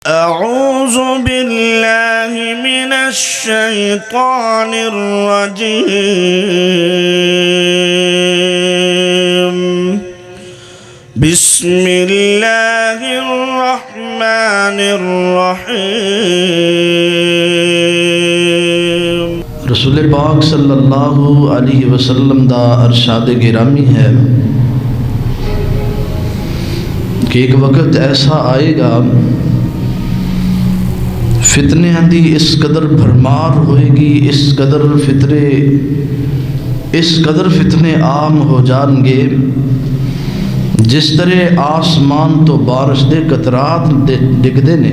أعوذ بالله من الشيطان الرجيم بسم الله الرحمن الرحيم۔ رسول پاک صلی اللہ علیہ وسلم دا ارشاد گرامی ہے کہ ایک وقت ایسا آئے گا فتنے دی اس قدر بھرمار ہوئے گی، اس قدر فتنے عام ہو جان گے جس طرح آسمان تو بارش دے قطرات ڈگدے نے،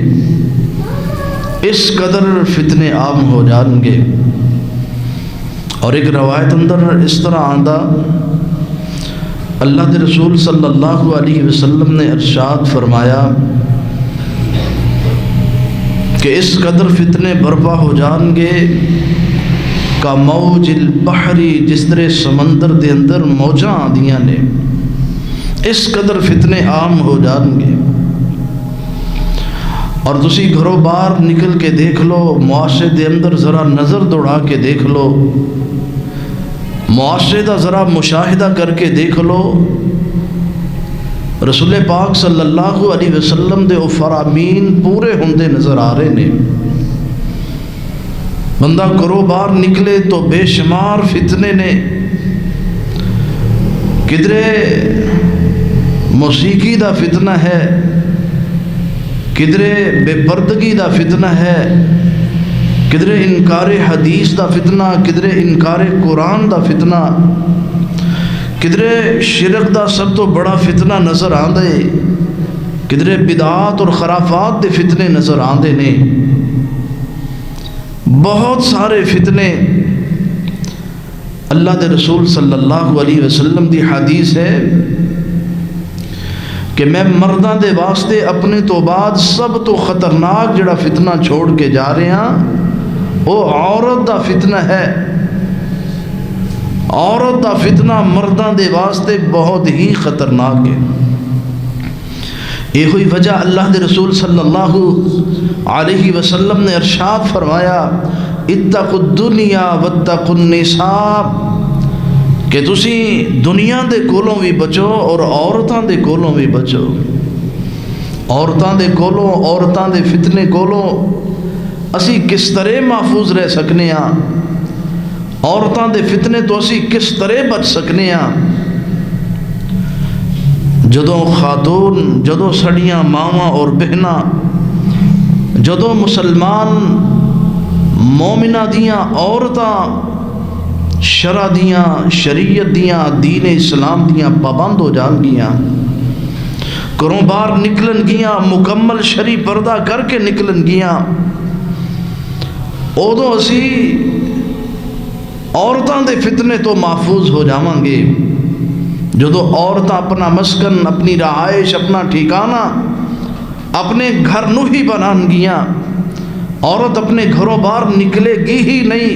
اس قدر فتنے عام ہو جان گے۔ اور ایک روایت اندر اس طرح آندہ اللہ کے رسول صلی اللہ علیہ وسلم نے ارشاد فرمایا کہ اس قدر فتنے برپا ہو جان گے کا موج البحری، جس طرح سمندر دے اندر موجاں آندیاں نے، اس قدر فتنے عام ہو جان گے۔ اور تسی گھروں باہر نکل کے دیکھ لو، معاشرے دے اندر ذرا نظر دوڑا کے دیکھ لو، معاشرے دا ذرا مشاہدہ کر کے دیکھ لو، رسول پاک صلی اللہ علیہ وسلم دے او فرامین پورے ہوندے نظر آ رہے نے۔ بندہ گھروں باہر نکلے تو بے شمار فتنے نے، کدرے موسیقی دا فتنہ ہے، کدرے بے پردگی دا فتنہ ہے، کدرے انکار حدیث دا فتنہ، کدرے انکار قرآن دا فتنہ، کدرے شرک دا سب تو بڑا فتنہ نظر آندے، کدرے بدعات اور خرافات دے فتنے نظر آندے نے۔ بہت سارے فتنے اللہ دے رسول صلی اللہ علیہ وسلم دی حدیث ہے کہ میں مرداں دے واسطے اپنے تو بعد سب تو خطرناک جڑا فتنہ چھوڑ کے جا رہے ہیں وہ عورت دا فتنہ ہے۔ عورت دا فتنہ مرداں دے واسطے بہت ہی خطرناک ہے۔ یہ ہوئی وجہ اللہ دے رسول صلی اللہ علیہ وسلم نے ارشاد فرمایا اتقوا الدنیا واتقوا النساء، کہ تسی دنیا دے کولوں بھی بچو اور عورتاں دے کولوں بھی بچو۔ عورتاں دے کولوں، عورتاں دے فتنے کولوں اسی کس طرح محفوظ رہ سکنے ہاں، عورتاں دے فتنے تو اسی کس طرح بچ سکنے ہاں۔ جدوں خاتون، جدوں سڑیاں ماواں اور بہناں، جدوں مسلمان مومنہ دیاں عورتاں شرع دیاں، شریعت دیاں، دین اسلام دیاں پابند ہو جان گیاں، گھروں باہر نکلن گیاں، مکمل شرعی پردہ کر کے نکلن گیاں، ادوں اسی عورتاں دے فتنے تو محفوظ ہو جاواں گے۔ جدو عورتاں اپنا مسکن، اپنی رہائش، اپنا ٹھکانہ اپنے گھر نو ہی بنان گیاں، عورت اپنے گھروں باہر نکلے گی ہی نہیں،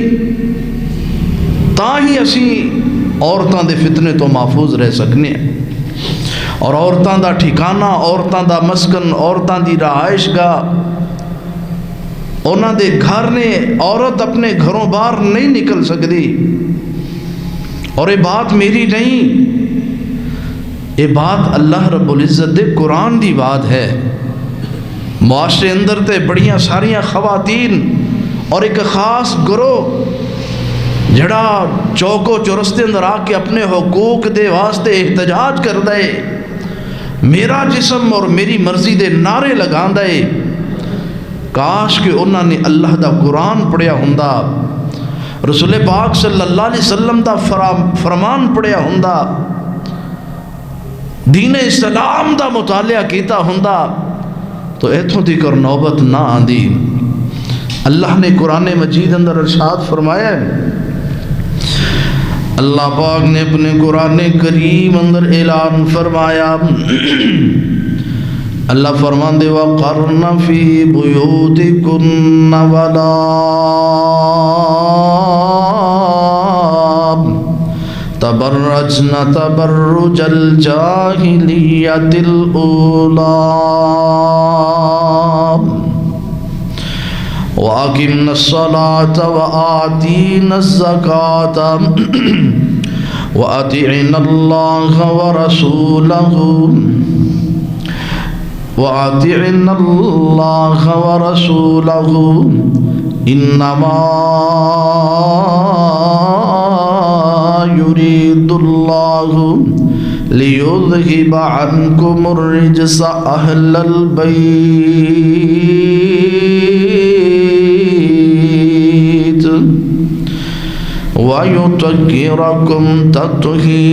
تاں ہی اسی عورتاں دے فتنے تو محفوظ رہ سکنے ہیں۔ اور عورتاں دا ٹھکانہ، عورتاں دا مسکن، عورتاں دی رہائش گاہ، انہاں دے گھر نے، عورت اپنے گھروں باہر نہیں نکل سکتی۔ اور یہ بات میری نہیں، یہ بات اللہ رب العزت دے قرآن دی بات ہے۔ معاشرے اندر تے بڑیاں ساریاں خواتین اور ایک خاص گروہ جڑا چوکو چورستے اندر آ کے اپنے حقوق دے واسطے احتجاج کر دے، میرا جسم اور میری مرضی دے نعرے لگان دے۔ کاش کہ انہوں نے اللہ دا قرآن پڑھیا ہوندا، رسول پاک صلی اللہ علیہ وسلم دا فرمان پڑھیا ہوندا، دین اسلام دا مطالعہ کیتا ہوندا تو ایتھوں تیکر نوبت نہ آندی۔ اللہ نے قرآن مجید اندر ارشاد فرمایا ہے، اللہ پاک نے اپنے قرآن کریم اندر اعلان فرمایا، اللہ فرمان دے وَقَرْنَ فِي بُيُوتِكُنَّ وَلَا تبرجن تبرج الجاہلیت الأولی، وَأَقِمْنَا الصَّلَاةَ وَآتِينَا الزَّكَاةَ وَأَطِعْنَا اللَّهَ وَرَسُولَهُ وَأَطِعْنَا اللَّهَ وَرَسُولَهُ إِنَّمَا يُرِيدُ اللَّهُ لِيُذْهِبَ عَنْكُمُ الرِّجْسَ أَهْلَ الْبَيْتِ وَيُطَهِّرَكُمْ تَطْهِيرًا۔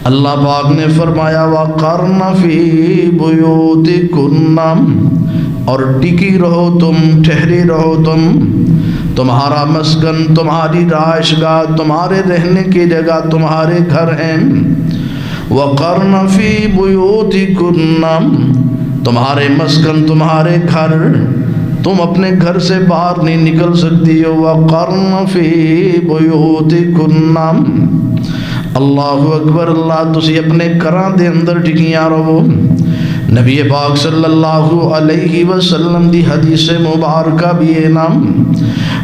اللہ پاک نے فرمایا وَقَرْنَ فِي بُيُوتِكُنَّ، اور ٹکی رہو تم، ٹھہری رہو تم، تمہارا مسکن، تمہاری رہائش گاہ، تمہارے رہنے کی جگہ تمہارے گھر ہیں۔ وَقَرْنَ فِي بُيُوتِكُنَّ، تمہارے مسکن، تمہارے گھر، تم اپنے گھر سے باہر نہیں نکل سکتی ہو۔ وَقَرْنَ فِي بُيُوتِكُنَّ، اللہ اکبر، اللہ تسی اپنے گھراں دے اندر ٹکیاں رہو۔ نبی پاک صلی اللہ علیہ وسلم دی حدیث مبارکہ بھی ہے نام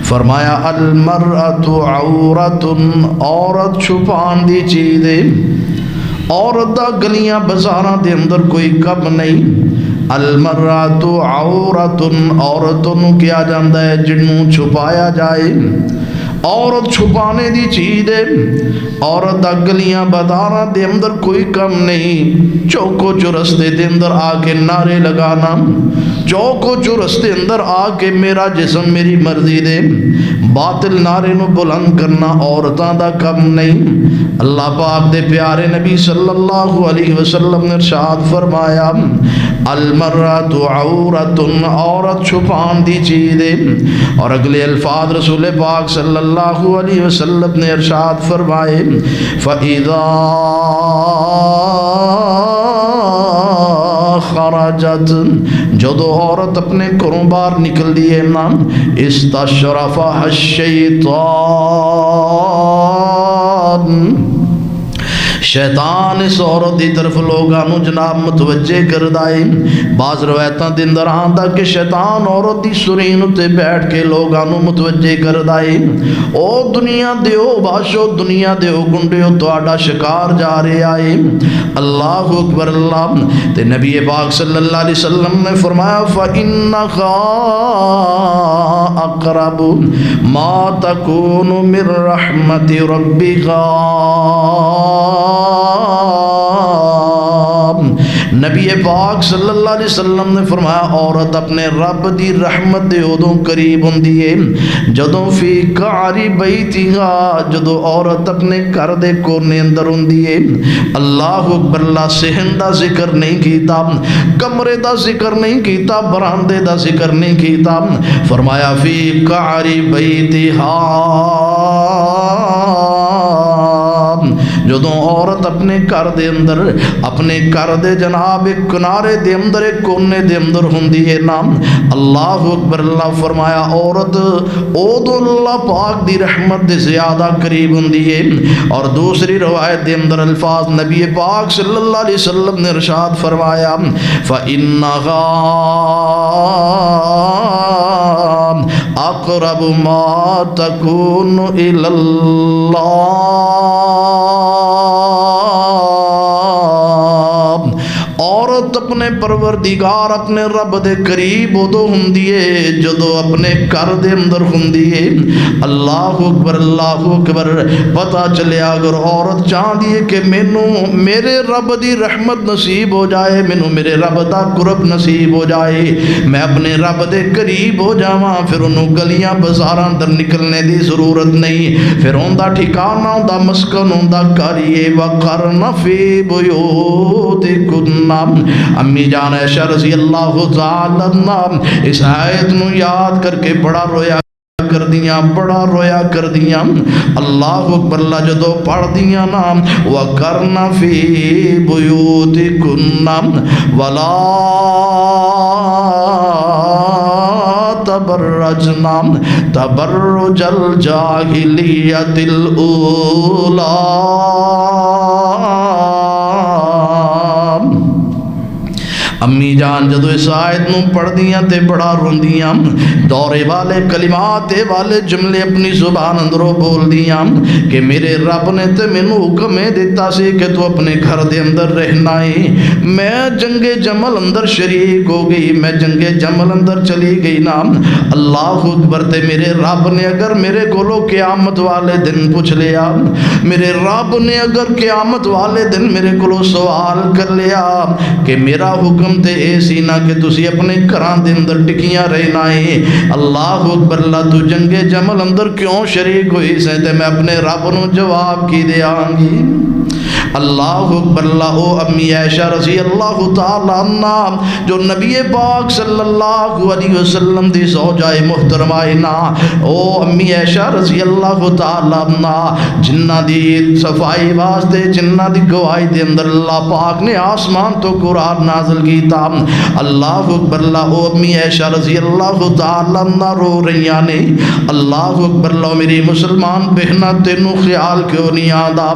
فرمایا المرأۃ عورۃ، عورت چھپان دی چیز ہے، عورت دا گلیاں بازاراں دے اندر کوئی کم نہیں۔ المرأۃ عورۃ، عورتوں نو کیا جاندا ہے جنوں چھپایا جائے، عورت چھپانے دی چیز ہے، عورت دا گلیاں بازاراں دے اندر کوئی کم نہیں۔ چوکو چورستے دے اندر آ کے نعرے لگانا، چوکو چورستے اندر آ کے میرا جسم میری مرضی دے باطل نعرے نو بلند کرنا عورتاں دا کم نہیں۔ اللہ پاک دے پیارے نبی صلی اللہ علیہ وسلم نے ارشاد فرمایا المرأۃ عورۃ، عورت چھپان دی چیز ہے۔ اور اگلے الفاظ رسول پاک صلی اللہ علیہ وسلم نے ارشاد فرمائے فَإِذَا خرجت، جدو عورت اپنے گھروں باہر نکل دیے نا، استشرفها الشیطان، شیطان اس عورت دی طرف لوگانو جناب متوجہ کر دائے۔ بعض روایتاں دے اندر آندا کہ شیطان عورت دی سرین تے بیٹھ کے لوگانو متوجہ کر دائے، او دنیا دیو باشو، دنیا دیو گنڈیو، تواڈا شکار جا رہے آئے۔ اللہ اکبر اللہ۔ تے نبی پاک صلی اللہ علیہ وسلم نے فرمایا فَإِنَّهَا أَقْرَبُ مَا تَكُونُ مِن رَحْمَةِ رَبِّهَا۔ نبی پاک صلی اللہ علیہ وسلم نے فرمایا عورت اپنے رب دی رحمت دے ادوں قریب ہوندی ہے جدوں فی قعری بیتھا، جدوں عورت اپنے گھر دے کونے اندر ہوندی ہے۔ اللہ اکبر، اللہ صحن دا ذکر نہیں کیتا، کمرے دا ذکر نہیں کیتا، براندے دا ذکر نہیں کیتا، فرمایا فی قعری بیتھا، جدوں عورت اپنے گھر دے اندر، اپنے گھر دے جناب ایک کنارے دے اندر، ایک کونے دے اندر ہوندی ہے نام۔ اللہ اکبر، اللہ فرمایا عورت اودو اللہ پاک دی رحمت دے زیادہ قریب ہوندی ہے۔ اور دوسری روایت دے اندر الفاظ نبی پاک صلی اللہ علیہ وسلم نے ارشاد فرمایا فَإِنَّهَا أَقْرَبُ مَا تَكُونُ إِلَى اللَّهِ، عورت اپنے پروردگار اپنے رب دے قریب ادو ہوندی ہے جدو اپنے گھر دے اندر ہوندی ہے۔ اللہ اکبر، اللہ اکبر۔ پتہ چلیا اگر عورت چاہتی ہے کہ مینوں میرے رب دی رحمت نصیب ہو جائے، مینوں میرے رب دا قرب نصیب ہو جائے، میں اپنے رب دے قریب ہو جاواں، پھر انہوں گلیاں بازاراں اندر نکلنے دی ضرورت نہیں، پھر اوندا ٹھکانہ، اوندا مسکن، اوندا گھر یہ وقرن فی بیوتکن۔ امی جان عائشہ رضی اللہ تعالی عنہا اس آیت نو یاد کر کے بڑا رویا کر دیاں، بڑا رویا کر دیاں۔ اللہ اکبر، اللہ جدو پڑھ دیاں نا وَقَرْنَ فِي بُيُوتِكُنَّ وَلَا تَبَرَّجْنَ تَبَرُّجَ الْجَاهِلِيَّةِ الْأُولَىٰ، امی جان جدو اس آیت نو پڑھ دیاں تے بڑا روندیاں، دورے والے کلمات والے جملے اپنی زبان اندروں بول دیاں کہ میرے رب نے تے مینوں حکم دیتا سی کہ تو اپنے گھر دے اندر رہنا ہے۔ میں جنگ جمل اندر شریک ہو گئی، میں جنگ جمل اندر چلی گئی نا، اللہ اکبر، تے میرے رب نے اگر میرے کولو قیامت والے دن پوچھ لیا، میرے رب نے اگر قیامت والے دن میرے کولو سوال کر لیا کہ میرا حکم تے اے سی نا کہ تسی اپنے گھراں دے اندر ٹکیاں رہنا ہے، اللہ اکبر، اللہ تو جنگ جمل اندر کیوں شریک ہوئی سے؟ تے میں اپنے رب نو جواب کی دیاں گی۔ اللہ اکبر، اللہ امی عائشہ رضی اللہ تعالی عنہ جو نبی پاک صلی اللہ علیہ وسلم دی زوجہ محترمہ نا، او امی عائشہ رضی اللہ تعالی عنہ جنہ دی صفائی واسطے، جنہ دی گواہی دے اندر اللہ پاک نے آسمان تو قرآن نازل کیتا۔ اللہ اکبر، اللہ امی عائشہ رضی اللہ تعالی عنہ رو رہیاں نے، اللہ اکبر، اللہ میری مسلمان بہنہ تینوں خیال کیوں نہیں آندا؟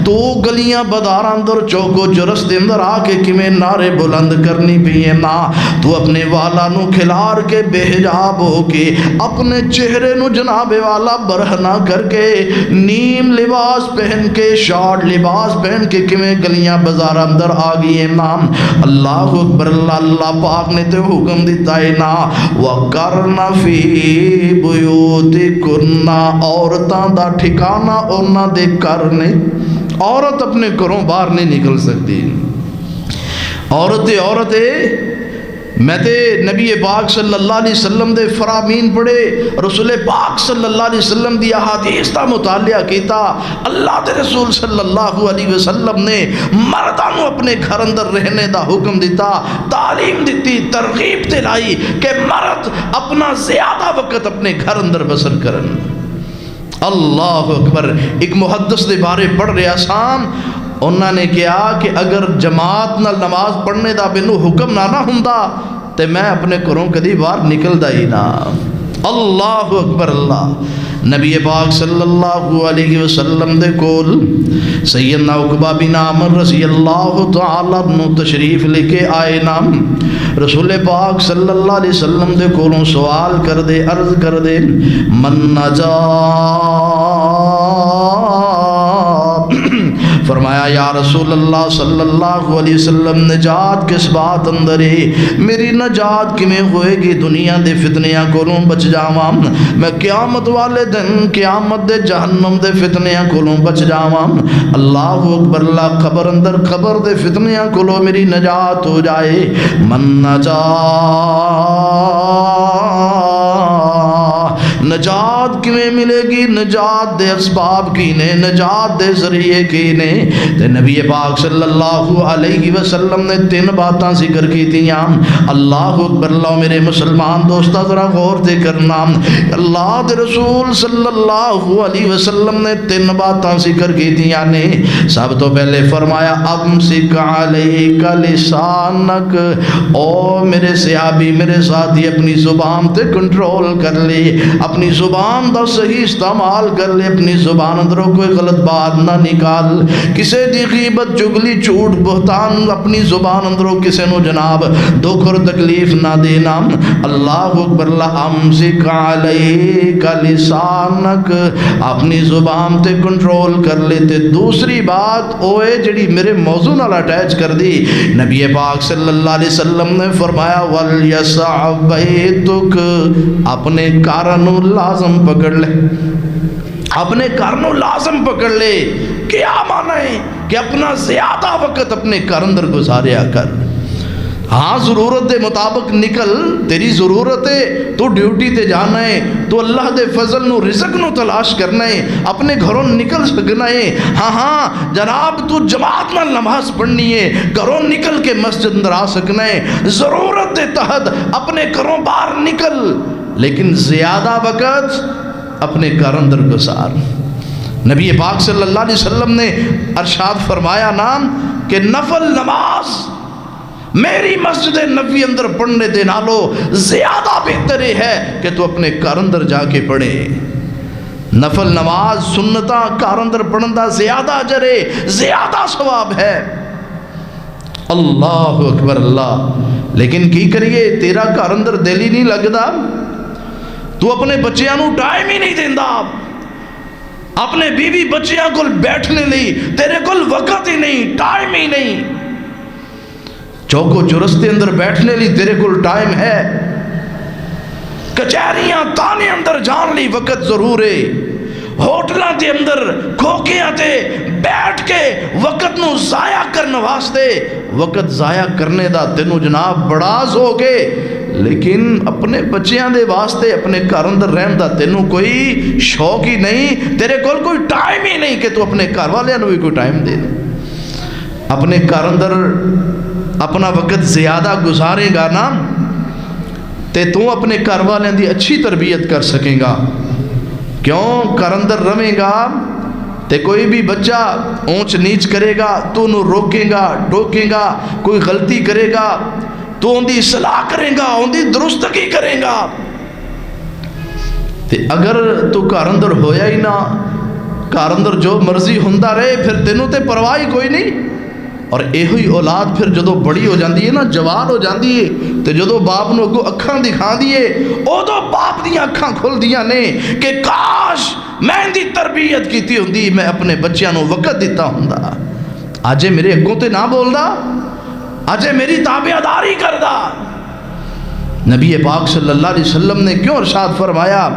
تو گلیاں بدار اندر چوکو جرس دے اندر آ کے کمیں نعرے بلند کرنی پیے نا، تو اپنے والا نو کھلار کے بے حجاب ہو کے، اپنے چہرے نو جناب والا برہنہ کر کے، نیم لباس پہن کے، شارٹ لباس پہن کے کمیں گلیاں بازار اندر آ گئی نا۔ اللہ اکبر، اللہ پاک نے تے حکم دیتا ہے نا، وَقَرْنَ فِي بُيُوتِكُنَّ، عورتاں دا ٹھکانہ انہاں دے کرنے، عورت اپنے گھروں باہر نہیں نکل سکتی۔ عورتیں میں تے نبی پاک صلی اللہ علیہ وسلم دے فرامین پڑھے، رسول پاک صلی اللہ علیہ وسلم دی احادیث دا مطالعہ کیتا، اللہ دے رسول صلی اللہ علیہ وسلم نے مرداں نو اپنے گھر اندر رہنے دا حکم دیتا، تعلیم دیتی، ترغیب دلائی کہ مرد اپنا زیادہ وقت اپنے گھر اندر بسر کرن۔ اللہ اکبر، ایک محدث دے بارے پڑھ رہا سام، انہوں نے کہا کہ اگر جماعت نہ نماز پڑھنے دا مینوں حکم نہ ہوندا تے میں اپنے گھروں کدی باہر نکلدا ہی نہ۔ اللہ اکبر، اللہ نبی پاک صلی اللہ علیہ وسلم دے کول سیدنا عقبہ بن عامر رضی اللہ تعالی عنہ تشریف لے کے آئے نام، رسول پاک صلی اللہ علیہ وسلم دے کولوں سوال کر دے، عرض کر دے، من نجا، فرمایا یا رسول اللہ صلی اللہ علیہ وسلم نجات کس بات اندر ہے؟ میری نجات کمیں ہوئے گی؟ دنیا دے فتنیاں کولوں بچ جاواں، میں قیامت والے دن قیامت دے جہنم دے فتنیاں کولوں بچ جاواں۔ اللہ اکبر، اللہ قبر اندر قبر دے فتنیاں کولوں میری نجات ہو جائے۔ من نجا، نجات کیویں ملے گی؟ نجات دے اسباب کی نے، نجات دے ذریعے کی نے؟ تے نبی پاک صلی اللہ علیہ وسلم نے 3 باتاں ذکر کی تھیاں۔ اللہ اکبر، اللہ میرے مسلمان دوستا ذرا غور دے کرنا، اللہ دے رسول صلی اللہ علیہ وسلم نے 3 باتاں ذکر کی تھیاں نے۔ سب تو پہلے فرمایا امسک علیک لسانک، او میرے صحابی میرے ساتھی اپنی زبان تے کنٹرول کر لے، اپنی زبان دا صحیح استعمال کر لے، اپنی زبان اندروں کوئی غلط بات نہ نکال، کسے دی غیبت چگلی جھوٹ بہتان اپنی زبان اندروں کسے نو جناب دکھ اور تکلیف نہ دینا۔ اللہ اکبر، اللہ امسک علیک لسانک، اپنی زبان تے کنٹرول کر لیتے۔ دوسری بات اوے جڑی میرے موضوع نال اٹیچ کر دی، نبی پاک صلی اللہ علیہ وسلم نے فرمایا وَلْيَسَعْ بَيْتُكَ، اپنے کارنو لازم پکڑ لے، اپنے کارنو لازم پکڑ لے۔ کیا معنی ہے کہ اپنا زیادہ وقت اپنے کار اندر گزاریا کر۔ ہاں ضرورت دے مطابق نکل، تیری ضرورت ہے، تو ڈیوٹی تے جانا ہے، تو اللہ دے فضل نو رزق نو تلاش کرنا ہے، اپنے گھروں نکل سکنا ہے۔ ہاں جناب تو جماعت میں نماز پڑھنی ہے، گھروں نکل کے مسجد اندر آ سکنا ہے، ضرورت دے تحت اپنے گھروں باہر نکل، لیکن زیادہ وقت اپنے گھر اندر گزار۔ نبی پاک صلی اللہ علیہ وسلم نے ارشاد فرمایا نام کہ نفل نماز میری مسجد نبی اندر پڑھنے دے نالو زیادہ بہتر ہے کہ تو اپنے گھر اندر جا کے پڑھے۔ نفل نماز سنتاں گھر اندر پڑھن دا زیادہ اجر ہے، زیادہ ثواب ہے۔ اللہ اکبر، اللہ لیکن کی کریے تیرا گھر اندر دل ہی نہیں لگدا، تو اپنے بچیاں نو ٹائم ہی نہیں دیندا، اپنے بیوی بچیاں کول بیٹھنے لئی تیرے کول وقت ہی نہیں، ٹائم ہی نہیں، چوکو چرس دے اندر بیٹھنے لئی تیرے کول ٹائم ہے، کچہریاں تانے اندر جان لی وقت ضرور ہے، ہوٹلاں دے اندر کھوکیاں تے بیٹھ کے وقت نو ضائع کرنے واسطے وقت ضائع کرنے دا تینوں جناب بڑا ذوق ہے، لیکن اپنے بچیاں دے واسطے اپنے گھر اندر رہن دا تینوں کوئی شوق ہی نہیں، تیرے کول کوئی ٹائم ہی نہیں کہ تو اپنے گھر والے نو بھی کوئی ٹائم دے دے۔ اپنے گھر اندر اپنا وقت زیادہ گزارے گا نا تے تو اپنے گھر والے دی اچھی تربیت کر سکیں گا، کیوں گھر اندر رہے گا تے کوئی بھی بچہ اونچ نیچ کرے گا تو انہوں روکے گا ٹوکے گا، کوئی غلطی کرے گا تو ان دی اصلاح کرے گا، ان دی درستگی کرے گا، تے اگر تو گھر اندر ہویا ہی نہ، گھر اندر جو مرضی ہوندا رہے پھر تینوں تے پرواہ کوئی نہیں، اور ایہو ہی اولاد پھر جدو بڑی ہو جاندی ہے نا، جوان ہو جاندی ہے تے جدو باپ نو اگوں اکھاں دکھا دیے ادو باپ دیاں اکھاں کھل دیاں نے کہ کاش میں ان دی تربیت کیتی ہوندی، میں اپنے بچیاں نو وقت دیتا ہوندا، آجے میرے اگوں تے نہ بولدا، آجے میری تابعداری کردا۔ نبی پاک صلی اللہ علیہ وسلم نے کیوں ارشاد فرمایا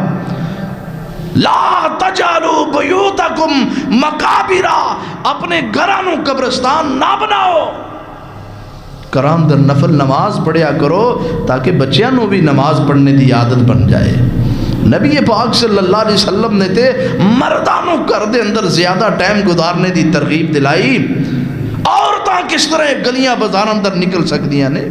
لا تجعلوا بیوتکم مقابرا، اپنے گھرانوں قبرستان نہ بناؤ، گھران اندر نفل نماز پڑھیا کرو تاکہ بچیاں نو بھی نماز پڑھنے دی عادت بن جائے۔ نبی پاک صلی اللہ علیہ وسلم نے تے مردانوں گھر دے اندر زیادہ ٹائم گزارنے دی ترغیب دلائی، عورتاں کس طرح گلیاں بازاراں اندر نکل سکدیاں نے۔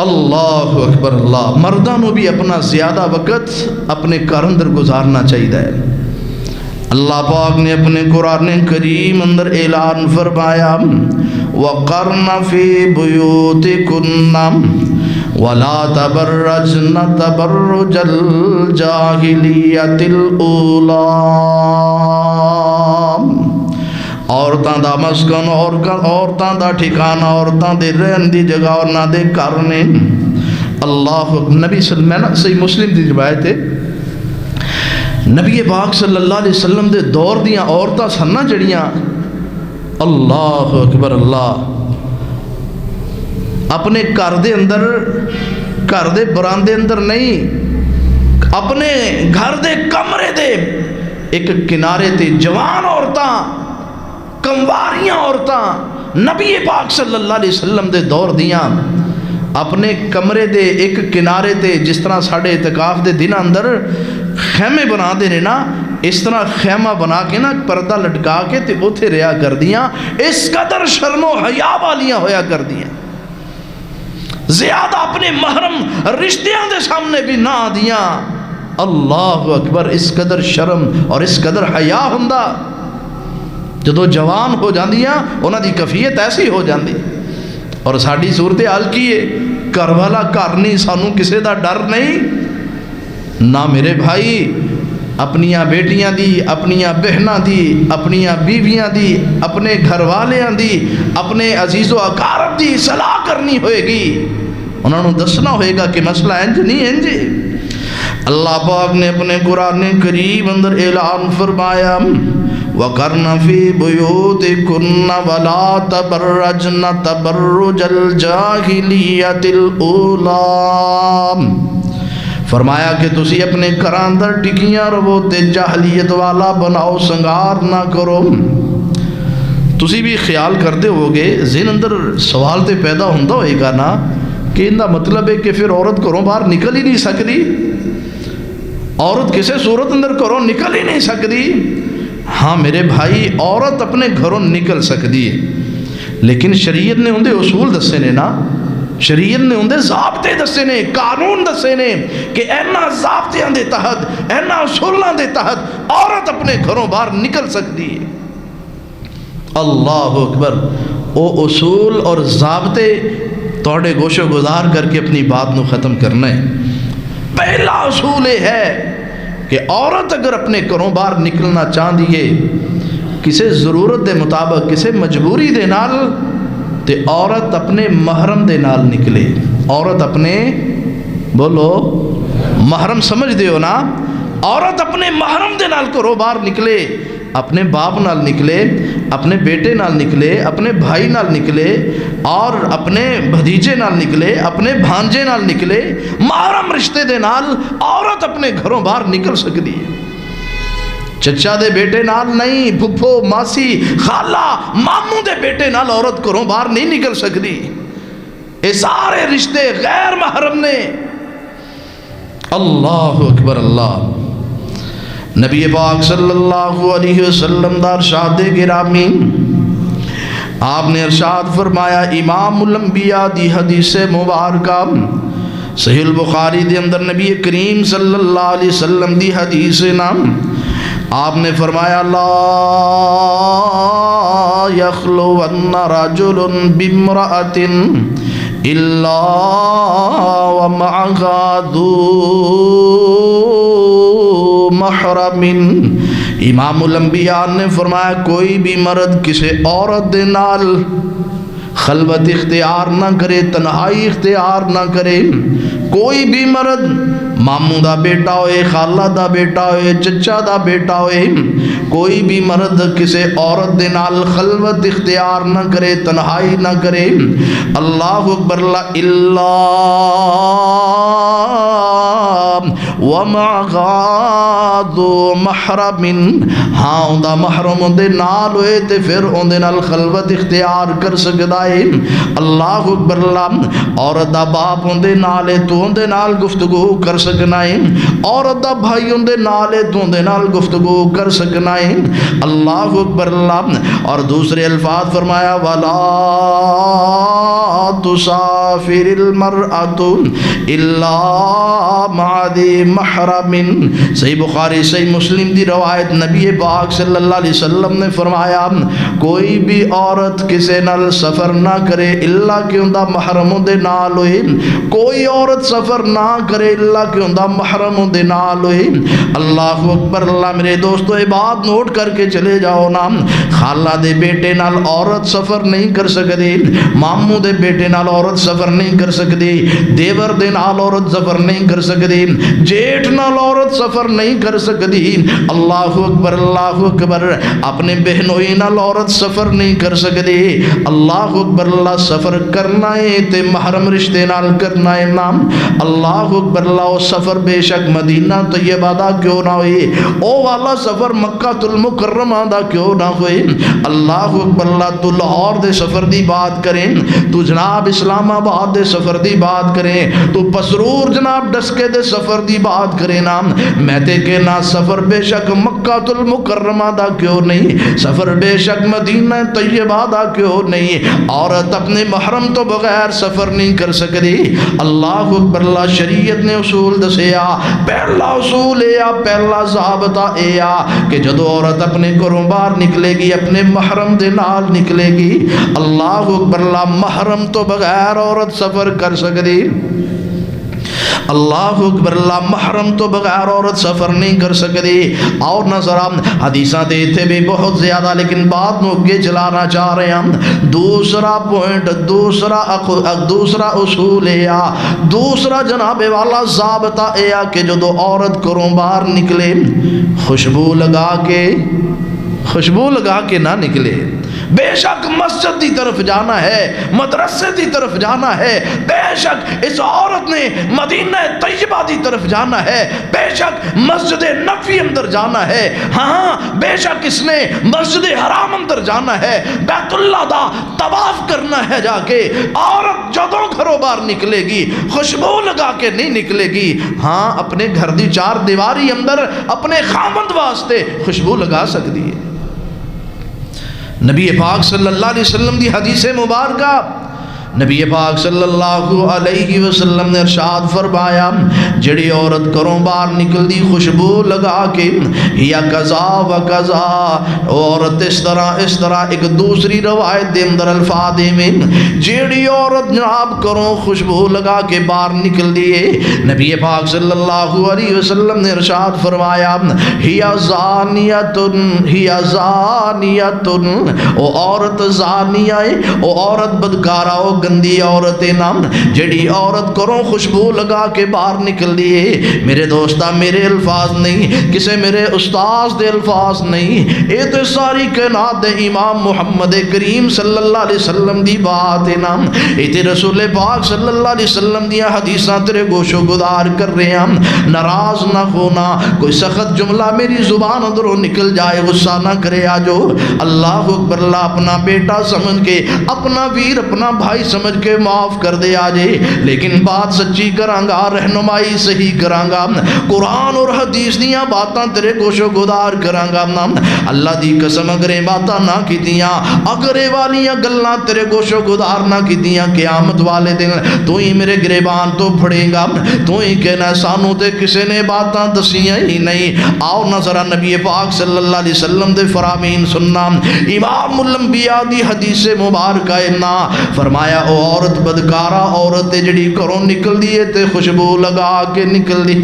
اللہ اکبر اللہ، مردانوں بھی اپنا زیادہ وقت اپنے گھر اندر گزارنا چاہیے۔ اللہ پاک نے اپنے قرآن کریم اندر اعلان فرمایا وَقَرْنَ فِي بُيُوتِكُنَّ وَلَا تَبَرَّجْنَ تَبَرُّجَ الْجَاهِلِيَّةِ الْأُولَىٰ، عورتاں دا مسکن، عورتاں دا ٹھکانہ، عورتاں دے رہن دی جگہ اور نہ دے کرنے۔ اللہ نبی صلی اللہ علیہ وسلم، صحیح مسلم دی روایت ہے، نبی پاک صلی اللہ علیہ وسلم دے دور دیاں عورتاں سننا جڑیاں، اللہ اکبر اللہ، اپنے گھر دے اندر، گھر دے براندے اندر نہیں، اپنے گھر دے کمرے دے ایک کنارے تے جوان عورتاں، کمواریاں عورتاں، نبی پاک صلی اللہ علیہ وسلم دے دور دیاں اپنے کمرے دے ایک کنارے تے، جس طرح ساڑھے اعتکاف دے دن اندر خیمے بنا دے رہے نا، اس طرح خیمہ بنا کے نا پردہ لٹکا کے تے اتھے رہا کر دیاں، اس قدر شرم و حیا والیاں ہویا کر دیاں، زیادہ اپنے محرم رشتیاں دے سامنے بھی نہ دیاں۔ اللہ اکبر، اس قدر شرم اور اس قدر حیا ہوندا، جدو جوان ہو جاندیاں انہاں دی کفیت ایسی ہو جاندی۔ اور ساڑی صورتحال کی ہے، گھر والا گھر نہیں، سانوں کسے دا ڈر نہیں، نہ میرے بھائی اپنیاں بیٹیاں دی، اپنیاں بہناں دی، اپنیاں بیویاں دی، اپنے گھر والیاں دی، اپنے عزیز و اقارب دی صلاح کرنی ہوئے گی، انہوں نے دسنا ہوئے گا کہ مسئلہ انج نہیں انج۔ اللہ پاک نے اپنے قرآن کریم اندر اعلان فرمایا وَقَرْنَ فِي بُيُوتِكُنَّ وَلَا تَبَرَّجْنَ تَبَرُّجَ الْجَاهِلِيَّةِ الْأُولَىٰ، فرمایا کہ تسی اپنے گھراں اندر ٹکیاں رہو تے جاہلیت والا بناؤ سنگار نہ کرو۔ تسی بھی خیال کرتے ہوگے، ذہن اندر سوال تے پیدا ہوندہ ہوئے گا نا کہ ان دا مطلب ہے کہ پھر عورت گھروں باہر نکل ہی نہیں سکتی، عورت کسے صورت اندر گھروں نکل ہی نہیں سکتی۔ ہاں میرے بھائی، عورت اپنے گھروں نکل سکتی ہے، لیکن شریعت نے اندے اصول دسے نے نا، شریعت نے اندے ضابطے دسے نے، قانون دسے نے کہ اینا ضابطیاں دے تحت، اینا اصولاں دے تحت عورت اپنے گھروں باہر نکل سکتی ہے۔ اللہ اکبر، او اصول اور ضابطے توڑے گوشو گزار کر کے اپنی بات نو ختم کرنا ہے۔ پہلا اصول ہے کہ عورت اگر اپنے گھروں باہر نکلنا چاہ دیئے کسے ضرورت دے مطابق، کسے مجبوری دے نال، تے عورت اپنے محرم دے نال نکلے. عورت اپنے بولو محرم سمجھ دے ہو نا. عورت اپنے محرم دے نال گھروں باہر نکلے, اپنے باپ نال نکلے, اپنے بیٹے نال نکلے, اپنے بھائی نال نکلے, اور اپنے بھتیجے نال نکلے, اپنے بھانجے نال نکلے. محرم رشتے دے نال عورت اپنے گھروں باہر نکل سکتی ہے. چچا دے بیٹے نال نہیں, پھپھو, ماسی, خالہ, ماموں دے بیٹے نال عورت گھروں باہر نہیں نکل سکتی. یہ سارے رشتے غیر محرم نے. اللہ اکبر. اللہ نبی پاک صلی اللہ علیہ وسلم دا ارشاد گرامی, آپ نے ارشاد فرمایا, امام الانبیاء دی حدیث مبارکہ صحیح البخاری دے اندر نبی کریم صلی اللہ علیہ وسلم دی حدیث نام آپ نے فرمایا, لا یخلون رجل بامرأۃ الا ومعها ذو محرم. امام الانبیاء نے فرمایا, کوئی بھی مرد کسی عورت دے نال خلوت اختیار نہ کرے, تنہائی اختیار نہ کرے. کوئی بھی مرد, ماموں دا بیٹا ہوئے, خالہ دا بیٹا ہوئے, چچا دا بیٹا ہوئے, کوئی بھی مرد کسی عورت دے نال خلوت اختیار نہ کرے, تنہائی نہ کرے. اللہ اکبر. الا ومعها ذو محرم, ہاں اوندا محرم اندے نال ہوئے تے پھر اندے نال خلوت اختیار کر سکدا ہے. اللہ اکبر. عورت دا باپ اندے نال ہے تو اندے نال گفتگو کر سکنا ہے, عورت دا بھائی اندے نال ہے تو اندے نال گفتگو کر سکنا ہے. اللہ اکبر. اور دوسرے الفاظ فرمایا, ولا تسافر المرأة الا مع ذی محرم. صحیح بخاری صحیح مسلم دی روایت, نبی پاک صلی اللہ علیہ وسلم نے فرمایا, کوئی بھی عورت کسی نال سفر نہ کرے اللہ کہ اندہ محرم دے نال ہوئے. کوئی عورت سفر نہ کرے اللہ کہ اندہ محرم دے نال ہوئے. اللہ اکبر. اللہ میرے دوستو, یہ بات نوٹ کر کے چلے جاؤ نا. خالہ دے بیٹے نال عورت سفر نہیں کر سکتی, ماموں دے بیٹے نال عورت سفر نہیں کر سکتی, دیور دے نال عورت سفر نہیں کر سکتی, جیٹھ نال عورت سفر نہیں کر سکتی. اللہ اکبر. اللہ اکبر. اپنے بہنوئی نال عورت سفر نہیں کر سکتی. اللہ اکبر. اللہ سفر کرنا ہے تے محرم رشتے نال کرنا ہے نام. اللہ اکبر. اللہ سفر بے شک مدینہ طیبہ دا کیوں نہ ہوئے, او والا سفر مکہ المکرمہ دا کیوں نہ ہوئے. اللہ اکبر. اللہ تو لاہور دے سفر دی بات کریں, تو جناب اسلام آباد دے سفر دی بات کریں, تو پسرور جناب ڈسکے دے سفر دی بات کریں نام. میں تے کہ نا سفر بے شک مکہ المکرمہ دا کیوں نہیں, سفر بے شک مدینہ طیبہ دا کیوں نہیں. عورت اپنے محرم تو بغیر سفر نہیں کر سکتی. اللہ اکبر. اللہ شریعت نے اصول دسیا, پہلا اصول ہے, پہلا ضابطہ ہے کہ جدو عورت اپنے گھروں باہر نکلے گی اپنے محرم دے نال نکلے گی. اللہ اکبر. اللہ محرم تو بغیر عورت سفر کر سکتی. اللہ اکبر. اللہ محرم تو بغیر عورت سفر نہیں کر سکتی. اور نظر حدیثاں دیتے بھی بہت زیادہ, لیکن بات نو اگے چلانا چاہ رہے ہیں. دوسرا پوائنٹ, دوسرا اصول ہے, دوسرا جناب والا ضابطہ ہے کہ جدو عورت گھروں باہر نکلے خوشبو لگا کے نہ نکلے. بے شک مسجد دی طرف جانا ہے, مدرسے دی طرف جانا ہے, بے شک اس عورت نے مدینہ طیبہ دی طرف جانا ہے, بے شک مسجد نبوی اندر جانا ہے, ہاں بے شک اس نے مسجد حرام اندر جانا ہے, بیت اللہ دا طواف کرنا ہے. جا کے عورت جدوں گھروں باہر نکلے گی خوشبو لگا کے نہیں نکلے گی. ہاں اپنے گھر دی چار دیواری اندر اپنے خامند واسطے خوشبو لگا سکتی ہے. نبی پاک صلی اللہ علیہ وسلم دی حدیث مبارکہ نبی پاک صلی اللہ علیہ وسلم نے ارشاد فرمایا جڑی عورت گھروں باہر نکل دی خوشبو لگا کے یا قضا و قضا، عورت اس طرح ایک دوسری روایت دے اندر الفاظ میں جڑی عورت جناب گھروں خوشبو لگا کے باہر نکل دیے، نبی پاک صلی اللہ علیہ وسلم نے ارشاد فرمایا ہی زانیتن، او عورت زانیہ ہے، او عورت بدکارہ، او گندی عورت نام جڑی عورت گھروں خوشبو لگا کے باہر نکل دیے۔ میرے دوستہ میرے الفاظ نہیں، کسے میرے استاذ دے الفاظ نہیں، اے تو ساری کائنات دے امام محمد کریم صلی اللہ علیہ وسلم دی بات ہے نام، اے تے رسول پاک صلی اللہ علیہ وسلم دیا حدیثاں تیرے گوشو گدار کر رہے ہیں۔ ناراض نہ ہونا، کوئی سخت جملہ میری زبان اندروں نکل جائے غصہ نہ کرے آجو، اللہ اکبر، اللہ اپنا بیٹا سمجھ کے، اپنا ویر، اپنا بھائی سمجھ کے معاف کر دے آجے، لیکن بات سچی کرانگا، رہنمائی صحیح کرانگا، قرآن اور حدیث دیاں باتاں تیرے گوشو گدار کرانگا۔ اللہ دی قسم اگر اے باتاں نہ کی دیاں، اگر اے والیاں گلنا تیرے گوشو گدار نہ کی دیاں، قیامت والے دن تو ہی میرے گریبان تو پھڑے گا، تو ہی کہنا سانو تے کسے نے باتاں دسیاں ہی نہیں۔ آؤ نظرہ نبی پاک صلی اللہ علیہ وسلم دے فرامین سننا، امام الانبیاء دی حدیث مبارکہ نا فرمایا او عورت بدکارہ عورت جڑی گھروں نکل دیے تے خوشبو لگا کے نکل دی،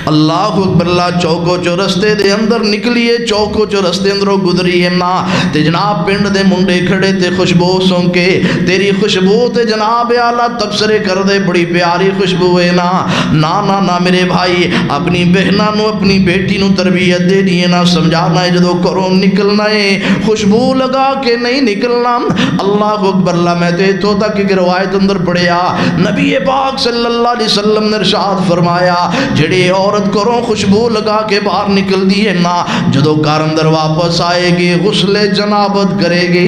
اللہ اکبر، اللہ چوکو چو رستے دے اندر نکلیے، چوکو چو رستے اندروں گزریے نا تے جناب پنڈ دے منڈے کھڑے تے خوشبو سن کے تیری خوشبو تے جناب اعلیٰ تبصرے کر دے بڑی پیاری خوشبو ہے نا۔ نا نا نا میرے بھائی، اپنی بہنہ نو اپنی بیٹی نو تربیت دے دیئے نا، سمجھانا ہے جدو کروں نکلنا ہے خوشبو لگا کے نہیں نکلنا۔ اللہ اکبر، اللہ میں تے تو تک کہ روایت اندر پڑھیا نبی پاک صلی اللہ علیہ وسلم نے ارشاد فرمایا جڑے عورت کروں خوشبو لگا کے باہر نکل دی ہے نا، جدو کار اندر واپس آئے گی غسل جنابت کرے گی۔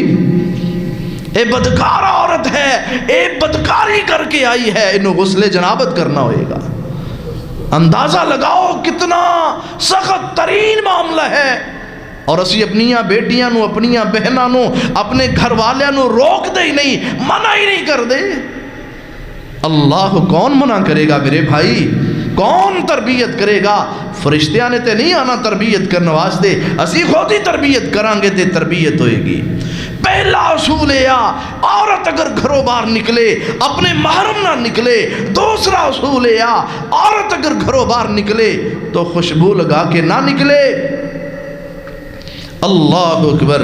اے بدکار عورت ہے، اے بدکاری کر کے آئی ہے، انہوں غسل جنابت کرنا ہوئے گا۔ اندازہ لگاؤ کتنا سخت ترین معاملہ ہے، اور اسی اپنیاں بیٹیاں نو، اپنیاں بہناں نو، اپنے گھر والیاں نو روک دے ہی نہیں، منع ہی نہیں کر دے۔ اللہ کون منع کرے گا میرے بھائی؟ کون تربیت کرے گا؟ فرشتیاں نے تے نہیں آنا تربیت کرنے واسطے، اسی خود ہی تربیت کرانگے تے تربیت ہوئے گی۔ پہلا اصول ہے عورت اگر گھروں باہر نکلے اپنے محرم نہ نکلے۔ دوسرا اصول ہے عورت اگر گھروں باہر نکلے تو خوشبو لگا کے نہ نکلے۔ اللہ اکبر،